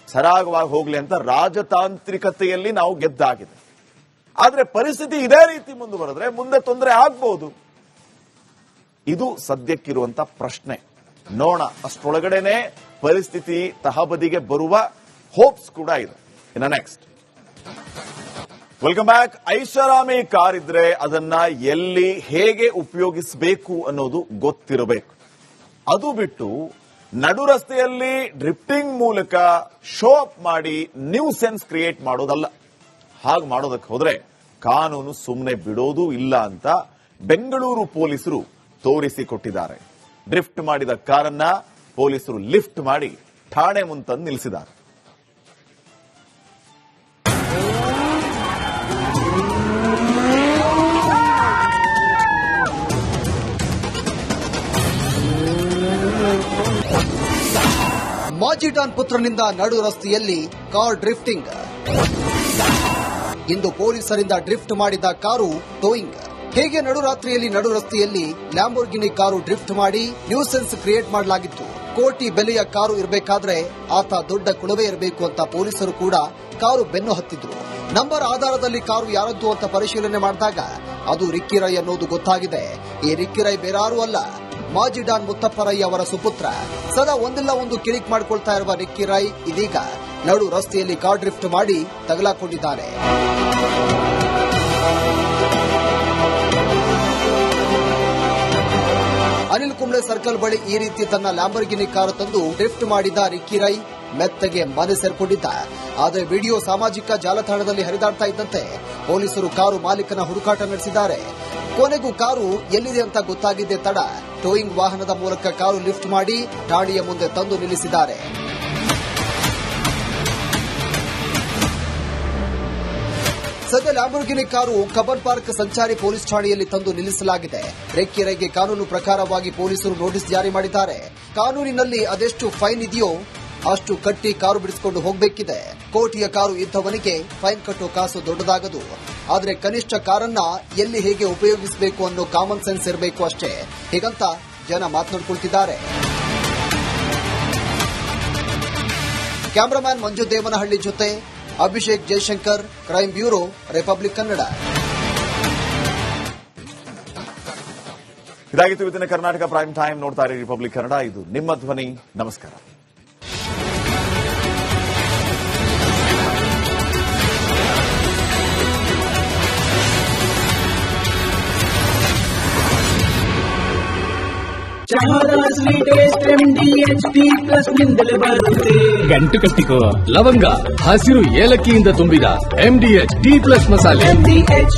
ಸರಾಗವಾಗಿ ಹೋಗ್ಲಿ ಅಂತ ರಾಜತಾಂತ್ರಿಕತೆಯಲ್ಲಿ ನಾವು ಗೆದ್ದಾಗಿದೆ. ಆದ್ರೆ ಪರಿಸ್ಥಿತಿ ಇದೇ ರೀತಿ ಮುಂದುವರೆದ್ರೆ ಮುಂದೆ ತೊಂದರೆ ಆಗ್ಬಹುದು. ಇದು ಸದ್ಯಕ್ಕಿರುವಂತ ಪ್ರಶ್ನೆ. ನೋಡೋಣ, ಅಷ್ಟರೊಳಗಡೆನೆ ಪರಿಸ್ಥಿತಿ ತಹಬದಿಗೆ ಬರುವ ಹೋಪ್ಸ್ ಕೂಡ ಇದೆ. ಇನ್ನು ನೆಕ್ಸ್ಟ್, ವೆಲ್ಕಮ್ ಬ್ಯಾಕ್. ಐಷಾರಾಮಿ ಕಾರ್ ಇದ್ರೆ ಅದನ್ನ ಎಲ್ಲಿ ಹೇಗೆ ಉಪಯೋಗಿಸಬೇಕು ಅನ್ನೋದು ಗೊತ್ತಿರಬೇಕು. ಅದು ಬಿಟ್ಟು ನಡು ರಸ್ತೆಯಲ್ಲಿ ಡ್ರಿಫ್ಟಿಂಗ್ ಮೂಲಕ ಶೋ ಅಪ್ ಮಾಡಿ ನ್ಯೂಸೆನ್ಸ್ ಕ್ರಿಯೇಟ್ ಮಾಡೋದಲ್ಲ. ಹಾಗೆ ಮಾಡೋದಕ್ಕೆ ಹೋದ್ರೆ ಕಾನೂನು ಸುಮ್ಮನೆ ಬಿಡೋದು ಇಲ್ಲ ಅಂತ ಬೆಂಗಳೂರು ಪೊಲೀಸರು ತೋರಿಸಿಕೊಟ್ಟಿದ್ದಾರೆ. ಡ್ರಿಫ್ಟ್ ಮಾಡಿದ ಕಾರನ್ನ ಪೊಲೀಸರು ಲಿಫ್ಟ್ ಮಾಡಿ ಠಾಣೆ ಮುಂತಂದು ನಿಲ್ಲಿಸಿದ್ದಾರೆ. ಮಾಜಿ ಡಾನ್ ಪುತ್ರನಿಂದ ನಡು ರಸ್ತೆಯಲ್ಲಿ ಕಾರ್ ಡ್ರಿಫ್ಟಿಂಗ್. ಇಂದು ಪೊಲೀಸರಿಂದ ಡ್ರಿಫ್ಟ್ ಮಾಡಿದ ಕಾರು ಟೋಯಿಂಗ್. ಹೇಗೆ ನಡುರಾತ್ರಿಯಲ್ಲಿ ನಡು ರಸ್ತೆಯಲ್ಲಿ ಲ್ಯಾಂಬೋರ್ಗಿನಿ ಕಾರು ಡ್ರಿಫ್ಟ್ ಮಾಡಿ ನ್ಯೂಸೆನ್ಸ್ ಕ್ರಿಯೇಟ್ ಮಾಡಲಾಗಿತ್ತು. ಕೋಟಿ ಬೆಲೆಯ ಕಾರು ಇರಬೇಕಾದ್ರೆ ಆತ ದೊಡ್ಡ ಕುಳವೇ ಇರಬೇಕು ಅಂತ ಪೊಲೀಸರು ಕೂಡ ಕಾರು ಬೆನ್ನು ಹತ್ತಿದ್ರು. ನಂಬರ್ ಆಧಾರದಲ್ಲಿ ಕಾರು ಯಾರದ್ದು ಅಂತ ಪರಿಶೀಲನೆ ಮಾಡಿದಾಗ ಅದು ರಿಕ್ಕಿ ರೈ ಅನ್ನೋದು ಗೊತ್ತಾಗಿದೆ. ಈ ರಿಕ್ಕಿ ರೈ ಬೇರಾರೂ ಅಲ್ಲ, ಮಾಜಿ ಡಾನ್ ಮುತ್ತಪ್ಪ ರೈ ಅವರ ಸುಪುತ್ರ. ಸದಾ ಒಂದಿಲ್ಲ ಒಂದು ಕಿರಿಕ್ ಮಾಡಿಕೊಳ್ತಾ ಇರುವ ರಿಕ್ಕಿ ರೈ ಇದೀಗ ನಡು ರಸ್ತೆಯಲ್ಲಿ ಕಾರ್ ಡ್ರಿಫ್ಟ್ ಮಾಡಿ ತಗಲಾಕೊಂಡಿದ್ದಾರೆ. ಅನಿಲ್ ಕುಂಬ್ಳೆ ಸರ್ಕಲ್ ಬಳಿ ಈ ರೀತಿ ತನ್ನ ಲ್ಯಾಂಬರ್ಗಿನಿ ಕಾರು ತಂದು ಡ್ರಿಫ್ಟ್ ಮಾಡಿದ ರಿಕ್ಕಿ ರೈ ಮೆತ್ತಗೆ ಮನೆ ಸೇರ್ಕೊಂಡಿದ್ದ. ಆದರೆ ವಿಡಿಯೋ ಸಾಮಾಜಿಕ ಜಾಲತಾಣದಲ್ಲಿ ಹರಿದಾಡ್ತಾ ಇದ್ದಂತೆ ಪೊಲೀಸರು ಕಾರು ಮಾಲೀಕನ ಹುಡುಕಾಟ ನಡೆಸಿದ್ದಾರೆ. ಕೊನೆಗೂ ಕಾರು ಎಲ್ಲಿದೆ ಅಂತ ಗೊತ್ತಾಗಿದ್ದೇ ತಡ ಟೋಯಿಂಗ್ ವಾಹನದ ಮೂಲಕ ಕಾರು ಲಿಫ್ಟ್ ಮಾಡಿ ಠಾಣೆಯ ಮುಂದೆ ತಂದು ನಿಲ್ಲಿಸಿದ್ದಾರೆ. ಸದ್ಯ ಲ್ಯಾಂಬೋರ್ಗಿನಿ ಕಾರು ಕಬ್ಬನ್ ಪಾರ್ಕ್ ಸಂಚಾರಿ ಪೊಲೀಸ್ ಠಾಣೆಯಲ್ಲಿ ತಂದು ನಿಲ್ಲಿಸಲಾಗಿದೆ. ರಿಕ್ಕಿ ರೈಗೆ ಕಾನೂನು ಪ್ರಕಾರವಾಗಿ ಪೊಲೀಸರು ನೋಟಿಸ್ ಜಾರಿ ಮಾಡಿದ್ದಾರೆ. ಕಾನೂನಿನಲ್ಲಿ ಅದೆಷ್ಟು ಫೈನ್ ಇದೆಯೋ ಅಷ್ಟು ಕಟ್ಟಿ ಕಾರು ಬಿಡಿಸಿಕೊಂಡು ಹೋಗಬೇಕಿದೆ. ಕೋಟಿಯ ಕಾರು ಇದ್ದವನಿಗೆ ಫೈನ್ ಕಟ್ಟೋ ಕಾಸು ದೊಡ್ಡದಾಗದು. ಆದರೆ ಕನಿಷ್ಠ ಕಾರನ್ನ ಎಲ್ಲಿ ಹೇಗೆ ಉಪಯೋಗಿಸಬೇಕು ಅನ್ನೋ ಕಾಮನ್ ಸೆನ್ಸ್ ಇರಬೇಕು ಅಷ್ಟೇ. ಹೀಗಂತ ಜನ ಮಾತನಾಡಿಕೊಳ್ತಿದ್ದಾರೆ. ಕ್ಯಾಮರಾಮ್ಯಾನ್ ಮಂಜು ದೇವನಹಳ್ಳಿ ಜೊತೆ Abhishek Jaishankar, crime bureau, republic Kannada. ಇದಾಗಿತ್ತು ಇವತ್ತಿನ ಕರ್ನಾಟಕ ಪ್ರೈಮ್ ಟೈಮ್. ನೋಡ್ತಾ ಇರಿ ರಿಪಬ್ಲಿಕ್ ಕನ್ನಡ. ಇದು ನಿಮ್ಮ ಧ್ವನಿ. ನಮಸ್ಕಾರ. ಚಹಾದ ಸ್ವೀಟ್ ಟೇಸ್ಟ್ MDH T+ ನಿಂದಲೇ ಬರುತ್ತೆ. ಗಂಟು ಕಟ್ಟಿಕೋ ಲವಂಗ ಹಸಿರು ಏಲಕ್ಕಿಯಿಂದ ತುಂಬಿದ MDH T+ ಮಸಾಲೆ. MDH